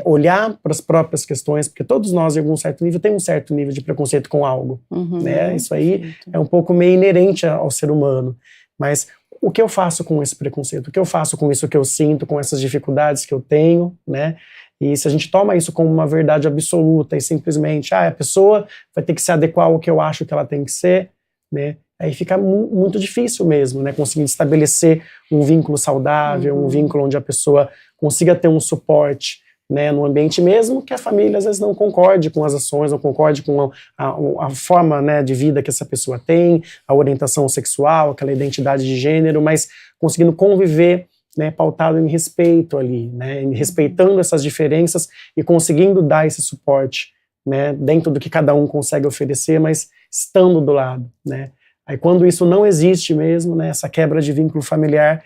olhar para as próprias questões, porque todos nós, em algum certo nível, temos um certo nível de preconceito com algo, né? Isso aí é um pouco meio inerente ao ser humano. Mas o que eu faço com esse preconceito? O que eu faço com isso que eu sinto, com essas dificuldades que eu tenho, né? E se a gente toma isso como uma verdade absoluta e simplesmente, a pessoa vai ter que se adequar ao que eu acho que ela tem que ser, né? Aí fica muito difícil mesmo, né? Conseguir estabelecer um vínculo saudável, um vínculo onde a pessoa consiga ter um suporte, né, no ambiente, mesmo que a família às vezes não concorde com as ações, não concorde com a forma, né, de vida que essa pessoa tem, a orientação sexual, aquela identidade de gênero, mas conseguindo conviver, né, pautado em respeito ali, né, em respeitando essas diferenças e conseguindo dar esse suporte, né, dentro do que cada um consegue oferecer, mas estando do lado, né. Aí quando isso não existe mesmo, né, essa quebra de vínculo familiar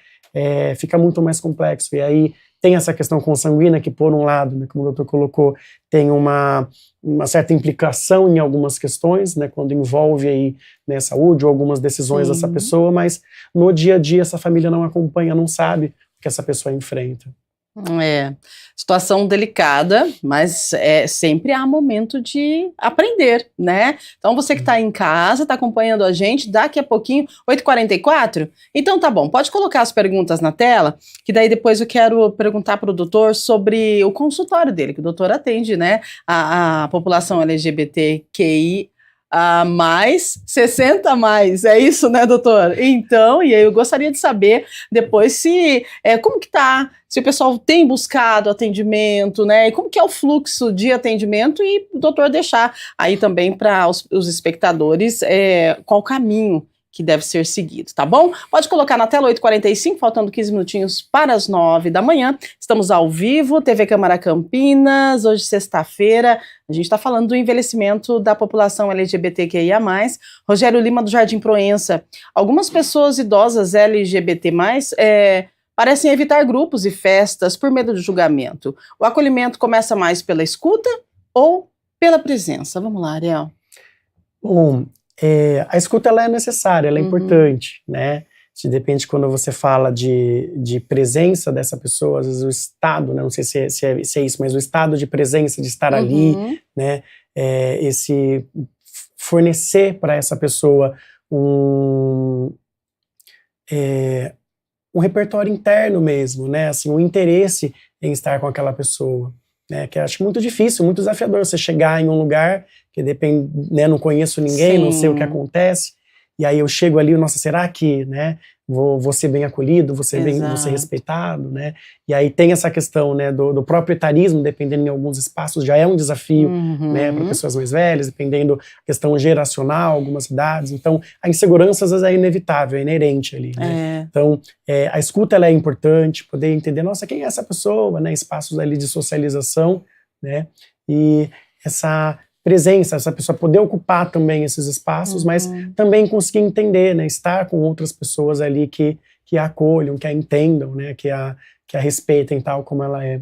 fica muito mais complexo, e aí tem essa questão consanguínea que, por um lado, né, como o doutor colocou, tem uma certa implicação em algumas questões, né, quando envolve aí, né, saúde ou algumas decisões dessa pessoa, mas no dia a dia essa família não acompanha, não sabe o que essa pessoa enfrenta. Situação delicada, mas sempre há momento de aprender, né? Então você que está em casa, está acompanhando a gente, daqui a pouquinho, 8h44, então tá bom, pode colocar as perguntas na tela, que daí depois eu quero perguntar para o doutor sobre o consultório dele, que o doutor atende, né, a população LGBTQI mais 60 mais, é isso, né, doutor? Então, e aí eu gostaria de saber depois se como que tá, se o pessoal tem buscado atendimento, né, e como que é o fluxo de atendimento, e o doutor deixar aí também para os espectadores qual o caminho que deve ser seguido, tá bom? Pode colocar na tela 8h45, faltando 15 minutinhos para as 9 da manhã. Estamos ao vivo, TV Câmara Campinas, hoje sexta-feira. A gente está falando do envelhecimento da população LGBTQIA+. Rogério Lima, do Jardim Proença. Algumas pessoas idosas LGBT+, parecem evitar grupos e festas por medo de julgamento. O acolhimento começa mais pela escuta ou pela presença? Vamos lá, Ariel. Bom, a escuta ela é necessária, ela é importante, né? Depende quando você fala de presença dessa pessoa, às vezes o estado, né? Não sei se é isso, mas o estado de presença, de estar ali, né? Esse fornecer para essa pessoa um repertório interno mesmo, né? Assim, um interesse em estar com aquela pessoa. Que eu acho muito difícil, muito desafiador você chegar em um lugar que depende, né, não conheço ninguém, não sei o que acontece, e aí eu chego ali, nossa, será que, né, vou ser bem acolhido, vou ser respeitado, né? E aí tem essa questão, né, do próprio etarismo, dependendo em alguns espaços, já é um desafio, né, para pessoas mais velhas, dependendo da questão geracional, algumas idades. Então, a insegurança às vezes é inevitável, é inerente ali, né? Então, a escuta ela é importante, poder entender, nossa, quem é essa pessoa, né? Espaços ali de socialização, né? E essa presença, essa pessoa poder ocupar também esses espaços, mas também conseguir entender, né, estar com outras pessoas ali que a acolham, que a entendam, né, que a respeitem tal como ela é.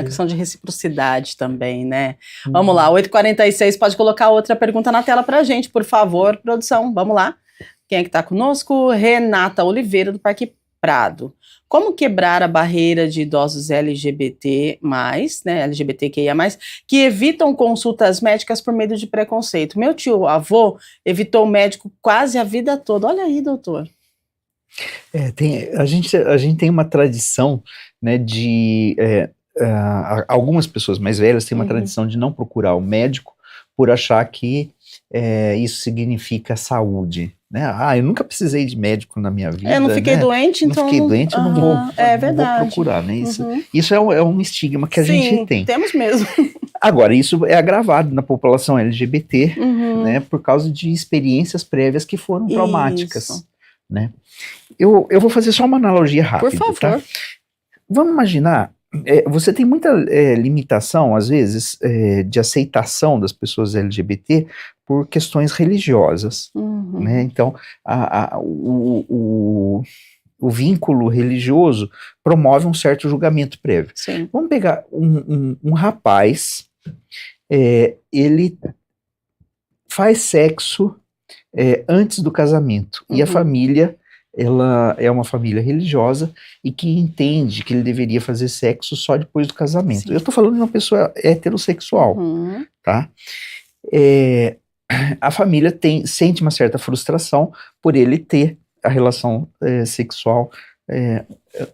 A questão de reciprocidade também, né? Vamos lá, 8h46, pode colocar outra pergunta na tela pra gente, por favor, produção, vamos lá. Quem é que tá conosco? Renata Oliveira, do Parque Prado. Como quebrar a barreira de idosos LGBT+, né, LGBTQIA+, que evitam consultas médicas por medo de preconceito? Meu tio-avô evitou o médico quase a vida toda. Olha aí, doutor. A gente tem uma tradição, né, de... algumas pessoas mais velhas têm uma tradição de não procurar o médico por achar que isso significa saúde. Né? Eu nunca precisei de médico na minha vida. Eu não fiquei doente, então. Não fiquei doente, eu não vou procurar. Né? Isso é um estigma que a gente tem. Temos mesmo. Agora, isso é agravado na população LGBT, né, por causa de experiências prévias que foram traumáticas. Né? Eu vou fazer só uma analogia rápida. Por favor. Tá? Vamos imaginar. Você tem muita limitação, às vezes, de aceitação das pessoas LGBT por questões religiosas, né? Então, o vínculo religioso promove um certo julgamento prévio. Sim. Vamos pegar um rapaz, ele faz sexo antes do casamento, e a família... ela é uma família religiosa e que entende que ele deveria fazer sexo só depois do casamento. Sim. Eu estou falando de uma pessoa heterossexual, tá? A família sente uma certa frustração por ele ter a relação sexual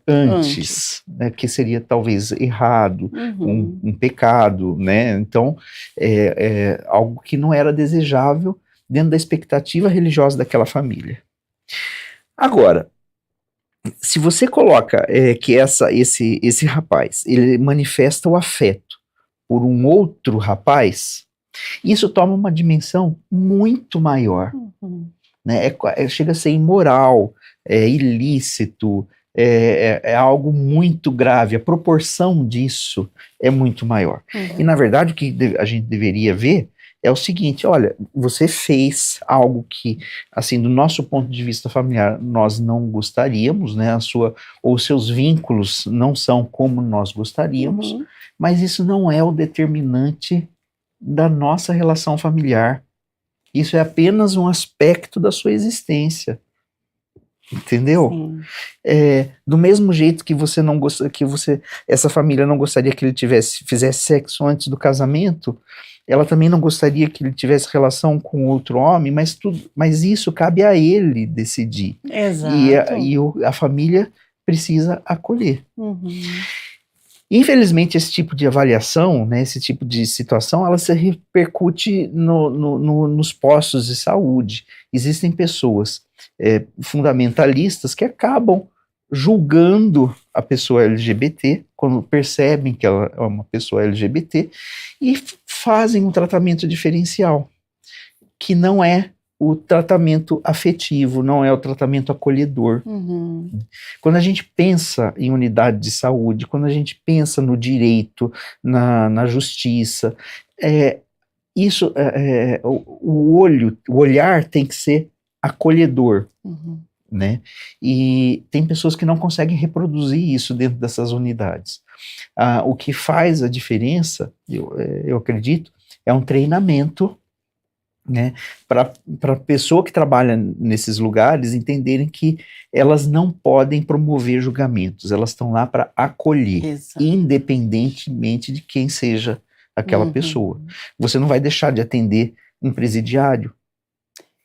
antes. Né, que seria talvez errado, um pecado, né? Então, algo que não era desejável dentro da expectativa religiosa daquela família. Agora, se você coloca que esse rapaz, ele manifesta o afeto por um outro rapaz, isso toma uma dimensão muito maior. Né? Chega a ser imoral, ilícito, é algo muito grave, a proporção disso é muito maior. E na verdade o que a gente deveria ver é o seguinte, olha, você fez algo que, assim, do nosso ponto de vista familiar, nós não gostaríamos, né, os seus vínculos não são como nós gostaríamos, mas isso não é o determinante da nossa relação familiar. Isso é apenas um aspecto da sua existência. Entendeu? Do mesmo jeito que você não gosta, essa família não gostaria que ele fizesse sexo antes do casamento, ela também não gostaria que ele tivesse relação com outro homem, mas isso cabe a ele decidir. Exato. E a família precisa acolher. Infelizmente, esse tipo de avaliação, né, esse tipo de situação, ela se repercute nos postos de saúde. Existem pessoas fundamentalistas que acabam julgando a pessoa LGBT, quando percebem que ela é uma pessoa LGBT, e fazem um tratamento diferencial, que não é o tratamento afetivo, não é o tratamento acolhedor. Quando a gente pensa em unidade de saúde, quando a gente pensa no direito, na justiça, o olhar tem que ser acolhedor. Né? E tem pessoas que não conseguem reproduzir isso dentro dessas unidades. O que faz a diferença, eu acredito, é um treinamento, né, para a pessoa que trabalha nesses lugares entenderem que elas não podem promover julgamentos, elas estão lá para acolher. Exato. Independentemente de quem seja aquela pessoa. Você não vai deixar de atender um presidiário.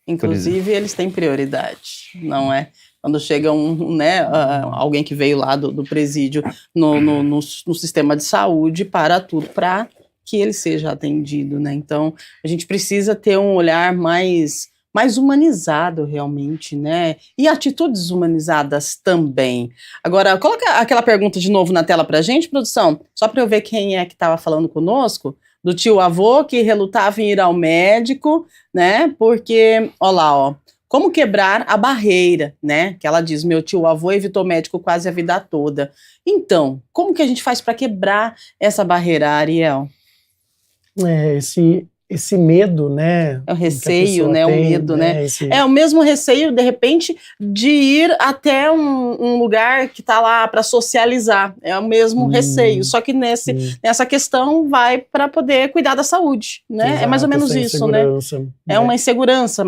Inclusive, eles têm prioridade, não é? Quando chega alguém que veio lá do presídio no sistema de saúde, para tudo para que ele seja atendido, né? Então, a gente precisa ter um olhar mais mais humanizado realmente, né? E atitudes humanizadas também. Agora, coloca aquela pergunta de novo na tela pra gente, produção, só para eu ver quem é que estava falando conosco, do tio avô que relutava em ir ao médico, né? Porque, ó lá, ó, como quebrar a barreira, né? Que ela diz, meu tio avô evitou médico quase a vida toda. Então, como que a gente faz para quebrar essa barreira, Ariel? Esse medo, né? É o receio, né? Tem, o medo, né? Esse... É o mesmo receio, de repente, de ir até um lugar que está lá para socializar. É o mesmo receio, só que nessa questão vai para poder cuidar da saúde, né? Exato, é mais ou menos isso, né? É uma insegurança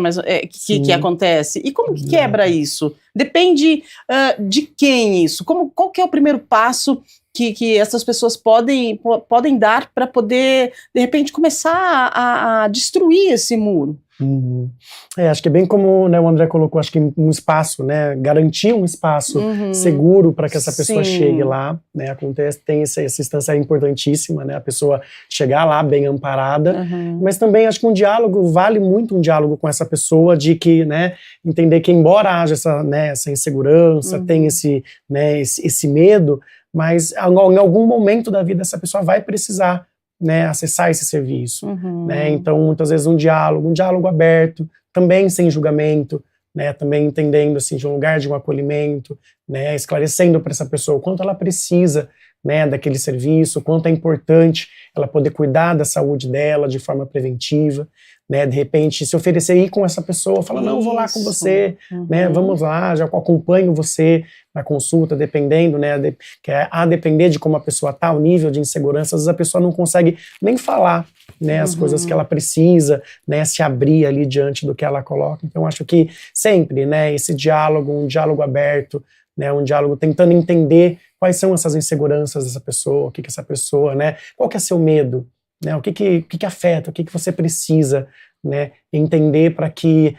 que acontece. E como que quebra isso? Depende de quem isso? Qual que é o primeiro passo que essas pessoas podem dar para poder, de repente, começar a destruir esse muro? Acho que é bem como, né, o André colocou, acho que um espaço, né, garantir um espaço seguro para que essa pessoa chegue lá, né, tem essa instância importantíssima, né, a pessoa chegar lá bem amparada, mas também acho que um diálogo, vale muito um diálogo com essa pessoa, de que, né, entender que embora haja essa insegurança, tem esse medo, mas em algum momento da vida essa pessoa vai precisar, né, acessar esse serviço, né, então muitas vezes um diálogo aberto, também sem julgamento, né, também entendendo assim, de um lugar de um acolhimento, né, esclarecendo para essa pessoa o quanto ela precisa, né, daquele serviço, o quanto é importante ela poder cuidar da saúde dela de forma preventiva, né, de repente se oferecer ir com essa pessoa, falar, não, eu vou lá com você, né, vamos lá, já acompanho você na consulta, dependendo, né, a depender de como a pessoa está, o nível de insegurança, às vezes a pessoa não consegue nem falar, né, as coisas que ela precisa, né, se abrir ali diante do que ela coloca. Então acho que sempre, né, esse diálogo, um diálogo aberto, né, um diálogo tentando entender quais são essas inseguranças dessa pessoa, o que essa pessoa, né, qual que é seu medo, né, o que afeta, o que você precisa, né, entender para que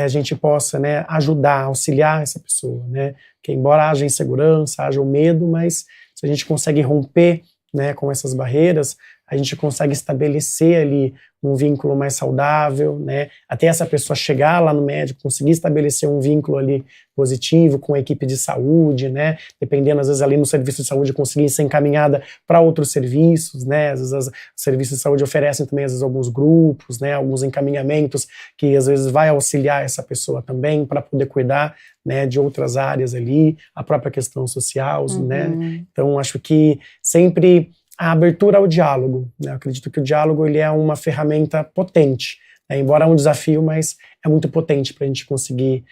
a gente possa, né, ajudar, auxiliar essa pessoa, né, que embora haja insegurança, haja o medo, mas se a gente consegue romper, né, com essas barreiras, a gente consegue estabelecer ali um vínculo mais saudável, né, até essa pessoa chegar lá no médico, conseguir estabelecer um vínculo ali positivo com a equipe de saúde, né, dependendo às vezes ali no serviço de saúde conseguir ser encaminhada para outros serviços, né, às vezes os serviços de saúde oferecem também às vezes alguns grupos, né, alguns encaminhamentos que às vezes vai auxiliar essa pessoa também para poder cuidar, né, de outras áreas ali, a própria questão social, né, então acho que sempre a abertura ao diálogo, né? Eu acredito que o diálogo ele é uma ferramenta potente, né? Embora é um desafio, mas é muito potente para a gente conseguir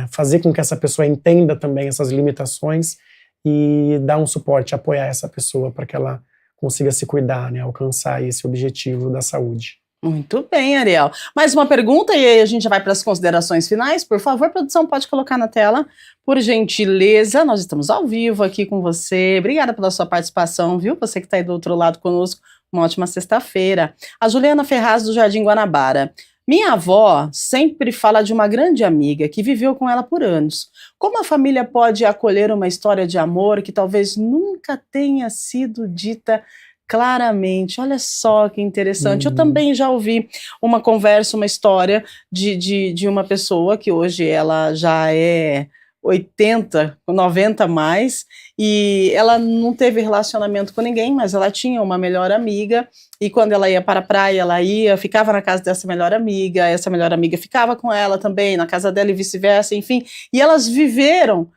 fazer com que essa pessoa entenda também essas limitações e dar um suporte, apoiar essa pessoa para que ela consiga se cuidar, né? Alcançar esse objetivo da saúde. Muito bem, Ariel. Mais uma pergunta e aí a gente já vai para as considerações finais. Por favor, produção, pode colocar na tela, por gentileza. Nós estamos ao vivo aqui com você. Obrigada pela sua participação, viu? Você que está aí do outro lado conosco, uma ótima sexta-feira. A Juliana Ferraz, do Jardim Guanabara. Minha avó sempre fala de uma grande amiga que viveu com ela por anos. Como a família pode acolher uma história de amor que talvez nunca tenha sido dita claramente? Olha só que interessante. Eu também já ouvi uma conversa, uma história de uma pessoa que hoje ela já é 80, 90 mais, e ela não teve relacionamento com ninguém, mas ela tinha uma melhor amiga, e quando ela ia para a praia, ficava na casa dessa melhor amiga, essa melhor amiga ficava com ela também, na casa dela e vice-versa, enfim, e elas viveram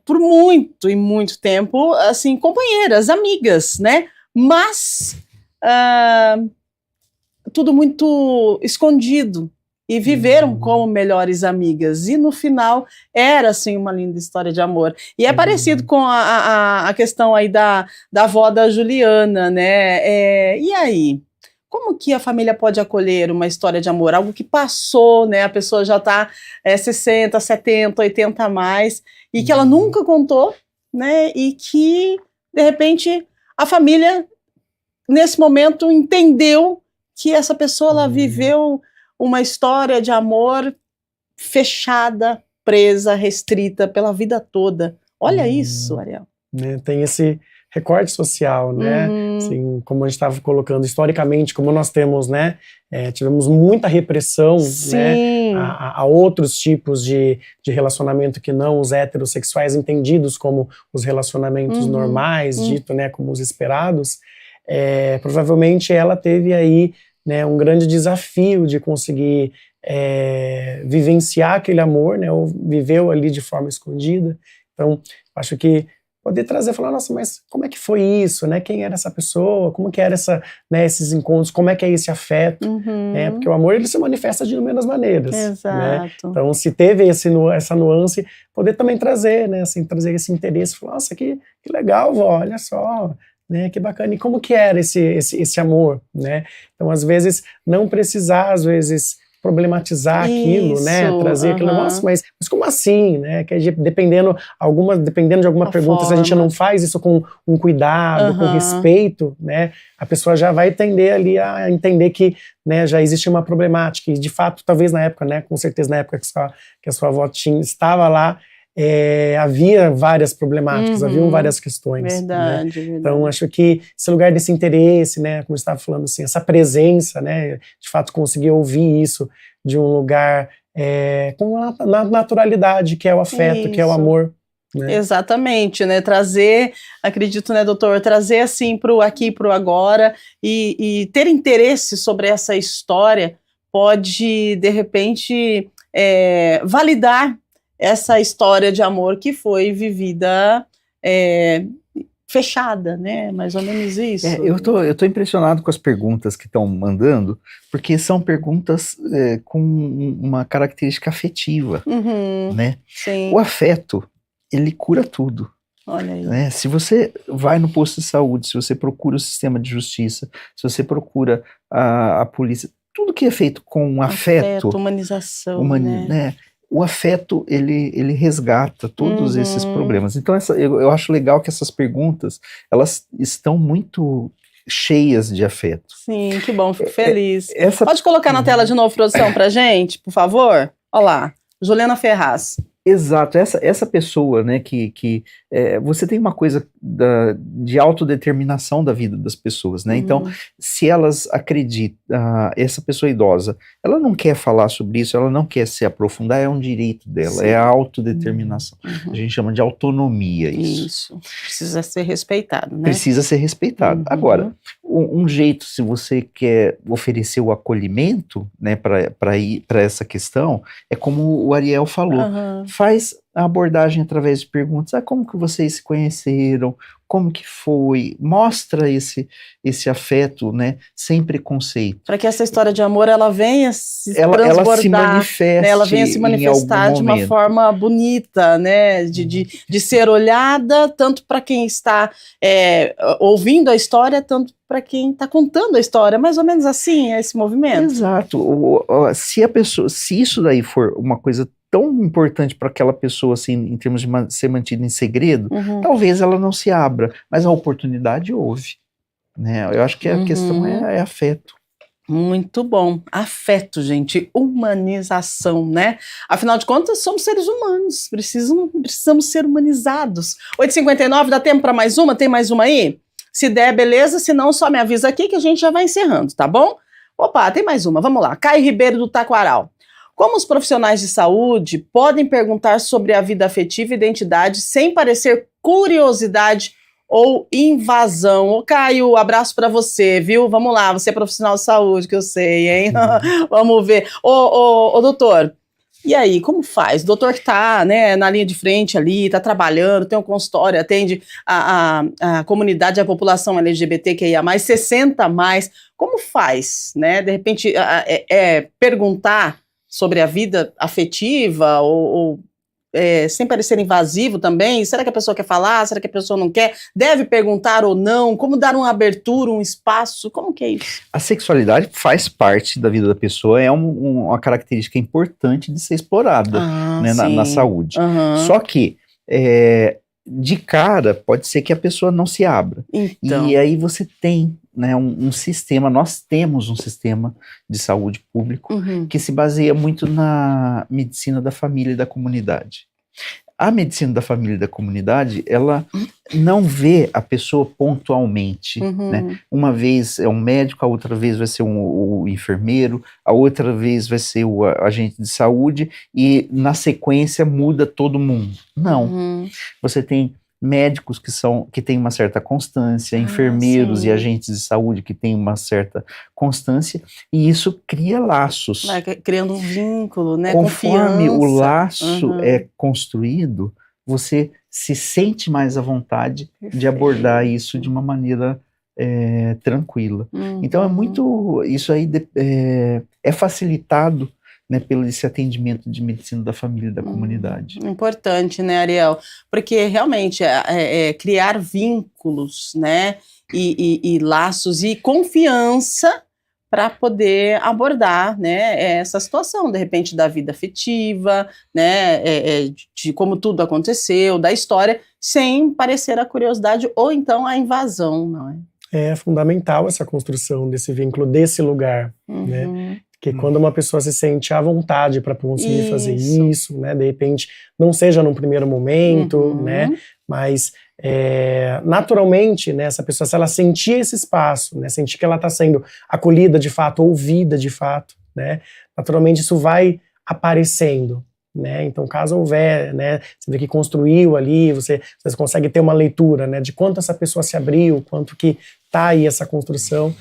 por muito e muito tempo, assim, companheiras, amigas, né? Mas tudo muito escondido, e viveram como melhores amigas, e no final era assim uma linda história de amor, e é parecido com a questão aí da avó da Juliana, né? E aí, como que a família pode acolher uma história de amor, algo que passou, né? A pessoa já está 60, 70, 80 a mais, e que ela nunca contou, né? E que, de repente, a família, nesse momento, entendeu que essa pessoa ela viveu uma história de amor fechada, presa, restrita pela vida toda. Olha isso, Ariel. Tem esse recorte social, né? Assim, como a gente estava colocando historicamente, como nós temos, né? Tivemos muita repressão, né? A outros tipos de relacionamento que não os heterossexuais, entendidos como os relacionamentos normais, dito, né? Como os esperados. Provavelmente ela teve aí, né? Um grande desafio de conseguir vivenciar aquele amor, né? Ou viveu ali de forma escondida. Então, acho que poder trazer, falar, nossa, mas como é que foi isso, né? Quem era essa pessoa? Como que era esses encontros? Como é que é esse afeto? Né? Porque o amor, ele se manifesta de inúmeras maneiras. Exato. Né? Então, se teve essa nuance, poder também trazer, né? Assim, trazer esse interesse, falar, nossa, que legal, vó, olha só, né? Que bacana. E como que era esse amor, né? Então, às vezes, não precisar, às vezes, problematizar aquilo, né? Trazer aquele negócio, mas como assim, né? Que dependendo de alguma pergunta, se a gente não faz isso com um cuidado, com respeito, né? A pessoa já vai tender ali a entender que, né, já existe uma problemática. E de fato, talvez na época, né? Com certeza na época que a sua avó estava lá, havia várias problemáticas, haviam várias questões. Verdade, né? verdade. Então, acho que esse lugar desse interesse, né, como eu estava falando, assim, essa presença, né, de fato conseguir ouvir isso de um lugar com a naturalidade, que é o afeto, que é o amor. Né? Exatamente, né, trazer, acredito, né, doutor, trazer assim pro aqui, pro agora, e ter interesse sobre essa história pode, de repente, validar essa história de amor que foi vivida fechada, né? Mais ou menos isso. Eu tô impressionado com as perguntas que estão mandando, porque são perguntas com uma característica afetiva, né? Sim. O afeto, ele cura tudo. Olha aí. Né? Se você vai no posto de saúde, se você procura o sistema de justiça, se você procura a polícia, tudo que é feito com afeto, humanização, né? O afeto, ele resgata todos esses problemas. Então, eu acho legal que essas perguntas, elas estão muito cheias de afeto. Sim, que bom, fico feliz. Pode colocar na tela de novo, produção, pra gente, por favor? Olha lá, Juliana Ferraz. Exato, essa pessoa, né, que você tem uma coisa de autodeterminação da vida das pessoas, né, então, se elas acreditam, essa pessoa idosa, ela não quer falar sobre isso, ela não quer se aprofundar, é um direito dela, Sim. é a autodeterminação, a gente chama de autonomia isso. Precisa ser respeitado, né? Precisa ser respeitado. Agora, um jeito, se você quer oferecer o acolhimento, né, para essa questão, é como o Ariel falou, faz a abordagem através de perguntas, como que vocês se conheceram, como que foi, mostra esse afeto, né, sem preconceito. Para que essa história de amor, ela venha se transbordar, ela se manifeste, né, ela venha se manifestar de uma forma bonita, né, de ser olhada, tanto para quem está ouvindo a história, tanto para quem está contando a história, mais ou menos assim, é esse movimento. Exato, se isso daí for uma coisa tão importante para aquela pessoa, assim, em termos de ser mantida em segredo, talvez ela não se abra, mas a oportunidade houve, né? Eu acho que a questão é afeto. Muito bom. Afeto, gente, humanização, né? Afinal de contas, somos seres humanos, precisamos ser humanizados. 8h59, dá tempo para mais uma? Tem mais uma aí? Se der, beleza, se não, só me avisa aqui que a gente já vai encerrando, tá bom? Opa, tem mais uma, vamos lá. Caio Ribeiro do Taquaral. Como os profissionais de saúde podem perguntar sobre a vida afetiva e identidade sem parecer curiosidade ou invasão? Ô Caio, abraço pra você, viu? Vamos lá, você é profissional de saúde, que eu sei, hein? Vamos ver. Ô, doutor, e aí, como faz? O doutor que tá, né, na linha de frente ali, tá trabalhando, tem um consultório, atende a comunidade, a população LGBTQIA+, 60+, como faz, né? De repente, perguntar sobre a vida afetiva ou sem parecer invasivo também? Será que a pessoa quer falar? Será que a pessoa não quer? Deve perguntar ou não? Como dar uma abertura, um espaço? Como que é isso? A sexualidade faz parte da vida da pessoa, é uma característica importante de ser explorada, né, na saúde. Só que, de cara, pode ser que a pessoa não se abra. Então. E aí você tem, né, um sistema, nós temos um sistema de saúde público que se baseia muito na medicina da família e da comunidade. A medicina da família e da comunidade, ela não vê a pessoa pontualmente, né? Uma vez é um médico, a outra vez vai ser o enfermeiro, a outra vez vai ser o agente de saúde e na sequência muda todo mundo. Não. Você tem médicos que têm uma certa constância, enfermeiros e agentes de saúde que têm uma certa constância, e isso cria laços. Vai criando um vínculo, né? Conforme confiança. o laço é construído, você se sente mais à vontade de abordar isso de uma maneira tranquila. Então isso aí é facilitado, né, pelo esse atendimento de medicina da família e da comunidade. Importante, né, Ariel? Porque realmente criar vínculos, né, e laços e confiança para poder abordar, né, essa situação, de repente, da vida afetiva, né, de como tudo aconteceu, da história, sem parecer a curiosidade ou então a invasão, não é? É fundamental essa construção desse vínculo, desse lugar, né? Porque quando uma pessoa se sente à vontade para conseguir fazer isso, né, de repente, não seja num primeiro momento, né, mas naturalmente, né, essa pessoa, se ela sentir esse espaço, né, sentir que ela está sendo acolhida de fato, ouvida de fato, né, naturalmente isso vai aparecendo, né, então caso houver, né, você vê que construiu ali, você consegue ter uma leitura, né, de quanto essa pessoa se abriu, quanto que tá aí essa construção,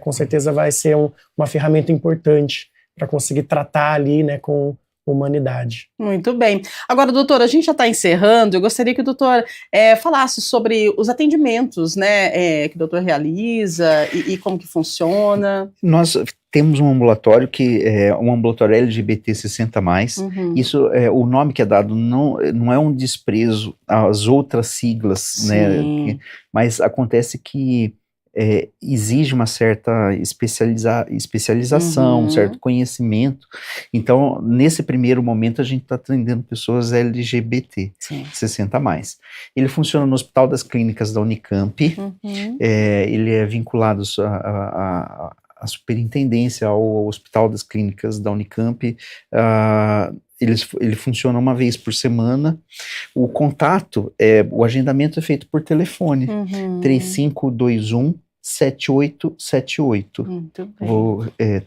com certeza vai ser uma ferramenta importante para conseguir tratar ali, né, com humanidade. Muito bem. Agora, doutor, a gente já está encerrando, eu gostaria que o doutor falasse sobre os atendimentos, né, que o doutor realiza e como que funciona. Nós temos um ambulatório que é um ambulatório LGBT 60+. Isso, o nome que é dado não é um desprezo às outras siglas, né, mas acontece que exige uma certa especialização, um certo conhecimento. Então, nesse primeiro momento, a gente está atendendo pessoas LGBT 60+. Ele funciona no Hospital das Clínicas da Unicamp. Ele é vinculado à superintendência ao Hospital das Clínicas da Unicamp. Ele funciona uma vez por semana. O contato, o agendamento é feito por telefone, 3521-7878. Muito bem.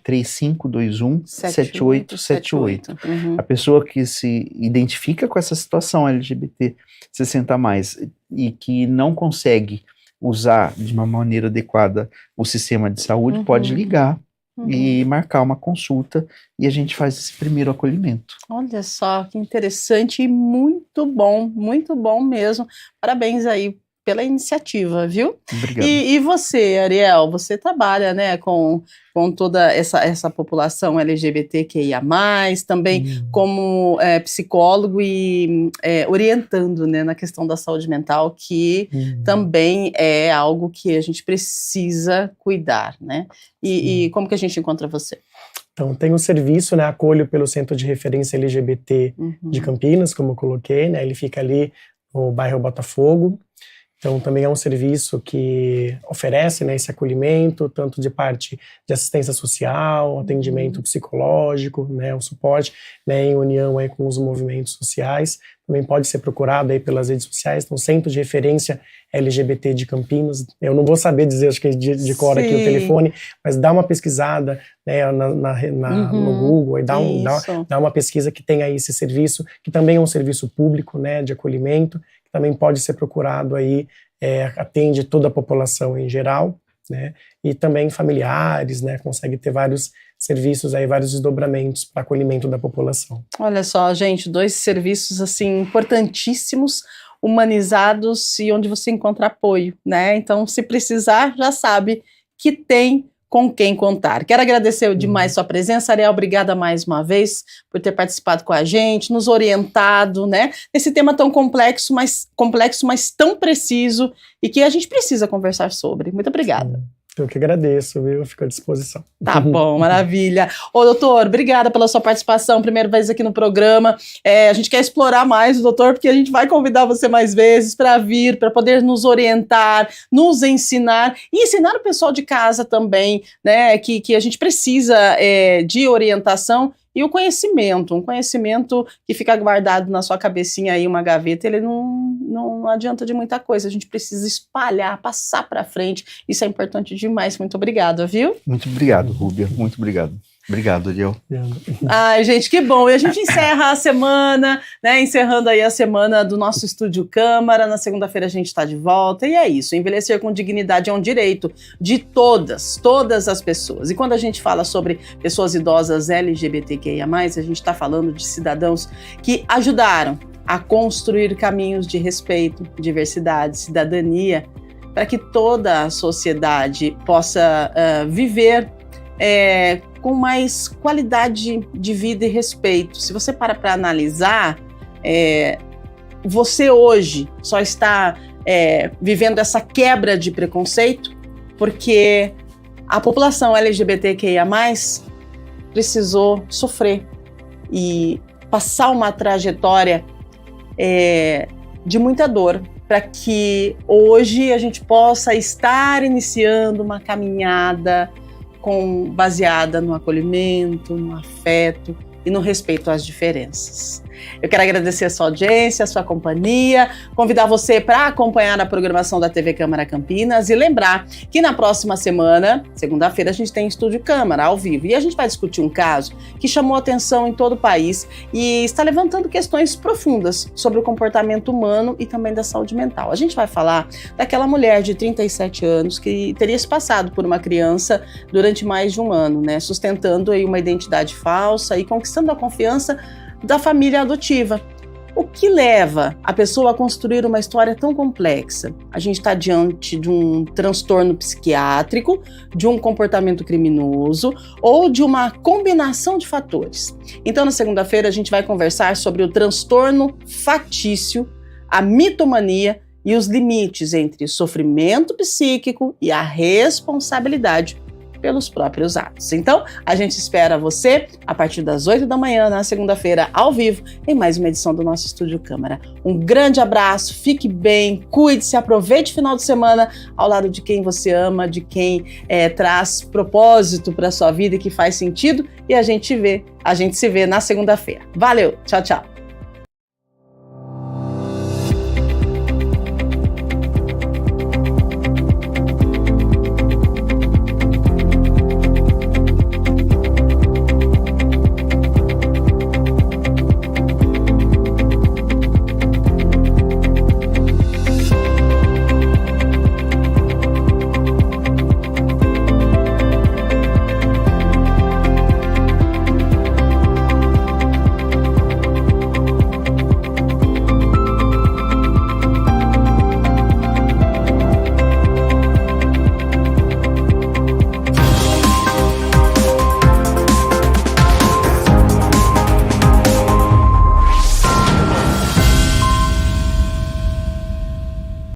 3521-7878. A pessoa que se identifica com essa situação LGBT 60+, e que não consegue usar de uma maneira adequada o sistema de saúde, pode ligar e marcar uma consulta e a gente faz esse primeiro acolhimento. Olha só, que interessante e muito bom mesmo. Parabéns aí pela iniciativa, viu? Obrigado. E você, Ariel, você trabalha, né, com toda essa população LGBTQIA+, também como psicólogo e orientando, né, na questão da saúde mental, que também é algo que a gente precisa cuidar, né? E como que a gente encontra você? Então, tem um serviço, né, acolho pelo Centro de Referência LGBT de Campinas, como eu coloquei, né, ele fica ali no bairro Botafogo. Então, também é um serviço que oferece, né, esse acolhimento, tanto de parte de assistência social, atendimento psicológico, né, o suporte, né, em união aí com os movimentos sociais. Também pode ser procurado aí pelas redes sociais. Então, Centro de Referência LGBT de Campinas. Eu não vou saber dizer, acho que de cor aqui o telefone, mas dá uma pesquisada, né, no Google, aí dá uma pesquisa que tem aí esse serviço, que também é um serviço público, né, de acolhimento, que também pode ser procurado aí, atende toda a população em geral, né, e também familiares, né, consegue ter vários serviços aí, vários desdobramentos para acolhimento da população. Olha só, gente, 2 serviços, assim, importantíssimos, humanizados e onde você encontra apoio, né? Então, se precisar, já sabe que tem com quem contar. Quero agradecer demais sua presença, Ariel, obrigada mais uma vez por ter participado com a gente, nos orientado, né? Esse tema tão complexo, mas tão preciso e que a gente precisa conversar sobre. Muito obrigada. Eu que agradeço, viu? Eu fico à disposição. Tá bom, maravilha. Ô, doutor, obrigada pela sua participação, primeira vez aqui no programa. A gente quer explorar mais o doutor, porque a gente vai convidar você mais vezes para vir, para poder nos orientar, nos ensinar e ensinar o pessoal de casa também, né, que a gente precisa de orientação E o conhecimento, um conhecimento que fica guardado na sua cabecinha aí, uma gaveta, ele não adianta de muita coisa. A gente precisa espalhar, passar para frente. Isso é importante demais. Muito obrigada, viu? Muito obrigado, Rúbia. Muito obrigado. Obrigado, Ariel. Ai, gente, que bom. E a gente encerra a semana, né? Encerrando aí a semana do nosso Estúdio Câmara. Na segunda-feira a gente está de volta. E é isso. Envelhecer com dignidade é um direito de todas as pessoas. E quando a gente fala sobre pessoas idosas LGBTQIA+, a gente está falando de cidadãos que ajudaram a construir caminhos de respeito, diversidade, cidadania, para que toda a sociedade possa viver com mais qualidade de vida e respeito. Se você para analisar, você hoje só está vivendo essa quebra de preconceito porque a população LGBTQIA+, precisou sofrer e passar uma trajetória de muita dor para que hoje a gente possa estar iniciando uma caminhada baseada no acolhimento, no afeto e no respeito às diferenças. Eu quero agradecer a sua audiência, a sua companhia, convidar você para acompanhar a programação da TV Câmara Campinas e lembrar que na próxima semana, segunda-feira, a gente tem Estúdio Câmara ao vivo e a gente vai discutir um caso que chamou atenção em todo o país e está levantando questões profundas sobre o comportamento humano e também da saúde mental. A gente vai falar daquela mulher de 37 anos que teria se passado por uma criança durante mais de um ano, né, sustentando aí uma identidade falsa e conquistando a confiança da família adotiva. O que leva a pessoa a construir uma história tão complexa? A gente está diante de um transtorno psiquiátrico, de um comportamento criminoso ou de uma combinação de fatores. Então, na segunda-feira, a gente vai conversar sobre o transtorno fatício, a mitomania e os limites entre sofrimento psíquico e a responsabilidade pelos próprios atos. Então, a gente espera você a partir das 8 da manhã, na segunda-feira, ao vivo, em mais uma edição do nosso Estúdio Câmara. Um grande abraço, fique bem, cuide-se, aproveite o final de semana ao lado de quem você ama, de quem traz propósito para a sua vida e que faz sentido, e a gente se vê na segunda-feira. Valeu, tchau, tchau.